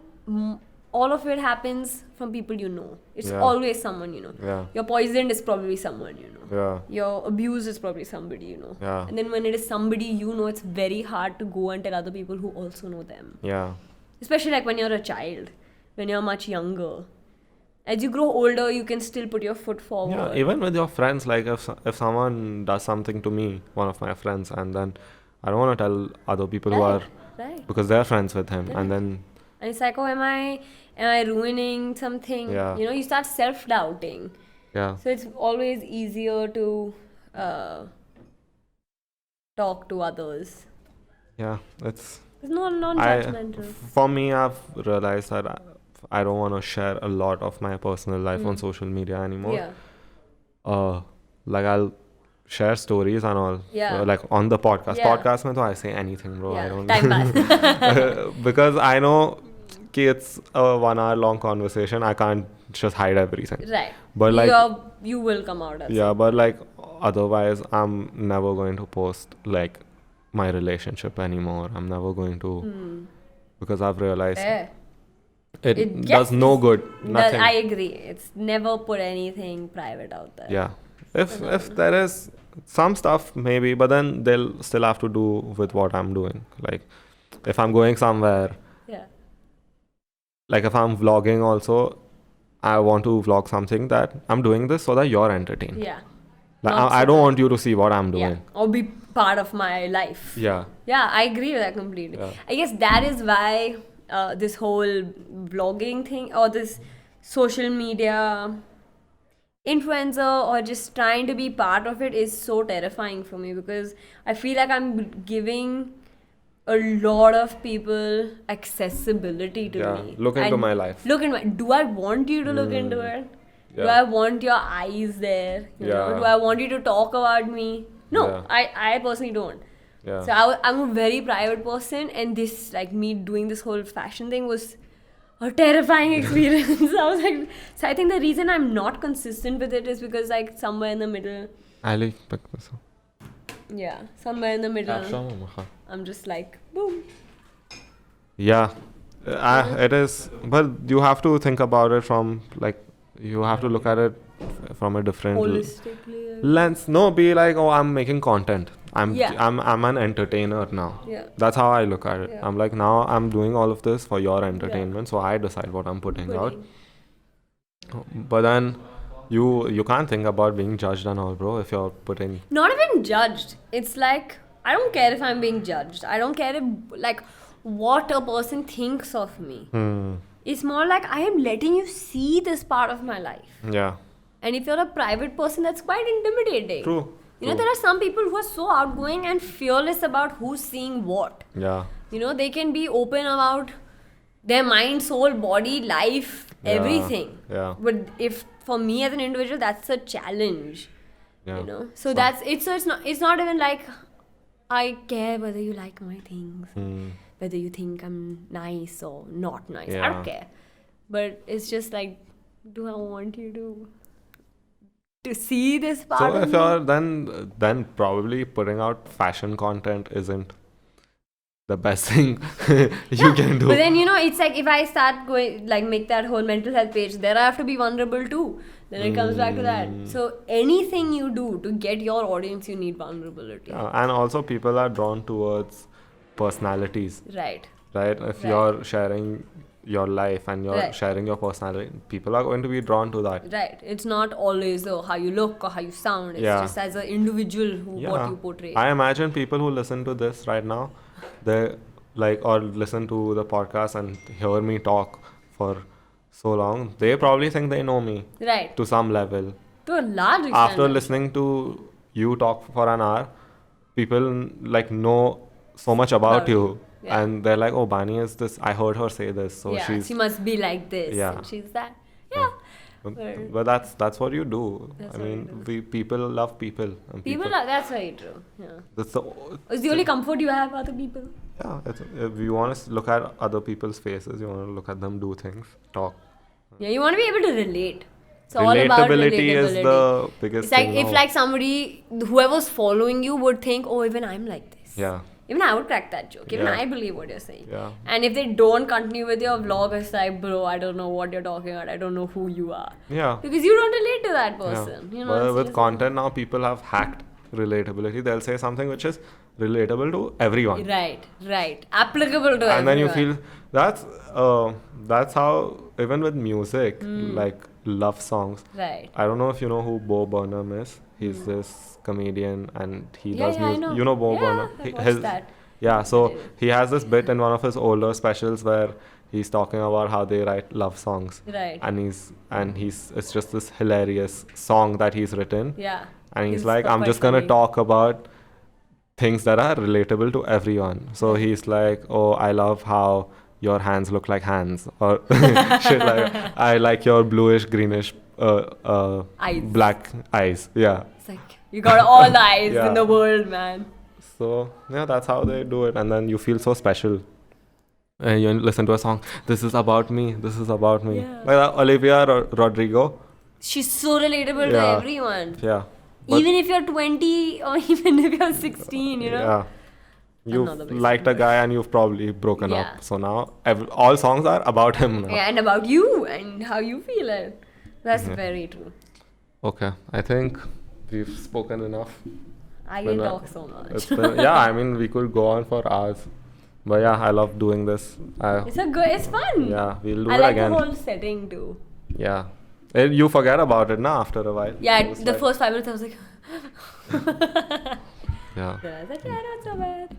all of it happens from people you know. It's always someone you know. Yeah. You're poisoned is probably someone you know. Yeah. Your abuse is probably somebody you know. Yeah. And then when it is somebody you know, it's very hard to go and tell other people who also know them. Yeah. Especially like when you're a child, when you're much younger. As you grow older, you can still put your foot forward. Yeah, even with your friends, like if someone does something to me, one of my friends, and then I don't want to tell other people who are, because they're friends with him, and then... And it's like, oh, am I ruining something? Yeah. You know, you start self-doubting. Yeah. So it's always easier to talk to others. Yeah, it's non-judgmental. For me, I've realized that I don't want to share a lot of my personal life on social media anymore. Yeah. Like I'll share stories and all. Yeah. Like on the podcast. Yeah. Podcast mein to I say anything, bro. Yeah. I don't. Time pass. Because I know it's a 1 hour long conversation. I can't just hide everything. Right. But like you will come out as yeah, but like otherwise, I'm never going to post like my relationship anymore. I'm never going to because I've realized. It does no good. Nothing. I agree. It's never put anything private out there. Yeah. If there is some stuff, maybe, but then they'll still have to do with what I'm doing. Like, if I'm going somewhere. Yeah. Like, if I'm vlogging also, I want to vlog something that I'm doing this so that you're entertained. Yeah. Like, I don't want you to see what I'm doing. Yeah. Or be part of my life. Yeah. Yeah, I agree with that completely. Yeah. I guess that is why this whole vlogging thing or this social media influencer or just trying to be part of it is so terrifying for me, because I feel like I'm giving a lot of people accessibility to me. Look into my life. Do I want you to look into it? Yeah. Do I want your eyes there? You know? Do I want you to talk about me? No, I personally don't. Yeah. So I'm a very private person, and this, like, me doing this whole fashion thing was a terrifying experience. I was like, so I think the reason I'm not consistent with it is because, like, somewhere in the middle. Yeah, somewhere in the middle. I'm just like, boom. Yeah, it is. But you have to think about it from, like, you have to look at it from a different holistically lens. No, be like, oh, I'm making content. I'm an entertainer now. Yeah. That's how I look at it. Yeah. I'm like, now I'm doing all of this for your entertainment, so I decide what I'm putting out. But then you can't think about being judged and all, bro, if you're putting... Not even judged. It's like, I don't care if I'm being judged. I don't care if, like, what a person thinks of me. It's more like, I am letting you see this part of my life. Yeah. And if you're a private person, that's quite intimidating. True. You know, there are some people who are so outgoing and fearless about who's seeing what. Yeah. You know, they can be open about their mind, soul, body, life, everything. Yeah. But if, for me as an individual, that's a challenge. Yeah. You know, so that's it. So it's not even like I care whether you like my things, whether you think I'm nice or not nice. I don't care. But it's just like, do I want you to see this part So of if me? you're then probably putting out fashion content isn't the best thing you can do. But then, you know, it's like if I start going, like, make that whole mental health page, there I have to be vulnerable too. Then it comes back to that. So anything you do to get your audience, you need vulnerability. And also people are drawn towards personalities, Right. right? If you're sharing your life and you're sharing your personality, people are going to be drawn to that. Right. It's not always how you look or how you sound. It's just as an individual what you portray. I imagine people who listen to this right now, they like, or listen to the podcast and hear me talk for so long, they probably think they know me. Right. To some level. To a large extent. After listening to you talk for an hour, people like know so much about you. Yeah. And they're like, oh, Bani is this. I heard her say this. So she must be like this. Yeah. And she's that. Yeah. But that's what you do. I mean, people love people. And people love, that's very true. Yeah. That's it's the only comfort you have, other people. Yeah. If you want to look at other people's faces, you want to look at them do things, talk. Yeah, you want to be able to relate. It's all about relatability is the biggest thing. It's like if like somebody, whoever's following you would think, oh, even I'm like this. Yeah. Even I would crack that joke. Even I believe what you're saying. Yeah. And if they don't continue with your vlog, it's like, bro, I don't know what you're talking about. I don't know who you are. Yeah. Because you don't relate to that person. Yeah. You know, but with content now, people have hacked relatability. They'll say something which is relatable to everyone. Right. Applicable to everyone. And then you feel that's how, even with music, like love songs. Right. I don't know if you know who Bo Burnham is. He's this comedian and he does music. I know. You know Bo Burnham? I watched that. Yeah, so he has this bit in one of his older specials where he's talking about how they write love songs. Right. And it's just this hilarious song that he's written. Yeah. And he's like, I'm just gonna talk about things that are relatable to everyone. So he's like, oh, I love how your hands look like hands, or shit like, I like your bluish, greenish, eyes. Black eyes. Yeah. It's like, you got all the eyes in the world, man. So, yeah, that's how they do it. And then you feel so special. You listen to a song, this is about me, this is about me. Yeah. Like Olivia Rodrigo. She's so relatable to everyone. Yeah. Even if you're 20 or even if you're 16, you know? Yeah. You've liked a guy and you've probably broken up. So now all songs are about him now. Yeah, and about you and how you feel it. That's very true. Okay. I think we've spoken enough. I can talk so much. I mean, we could go on for hours. But yeah, I love doing this. It's fun. Yeah, we'll do it again. I like the whole setting too. Yeah. You forget about it now after a while. Yeah, the first 5 minutes I was like... Yeah. That's okay, not so bad.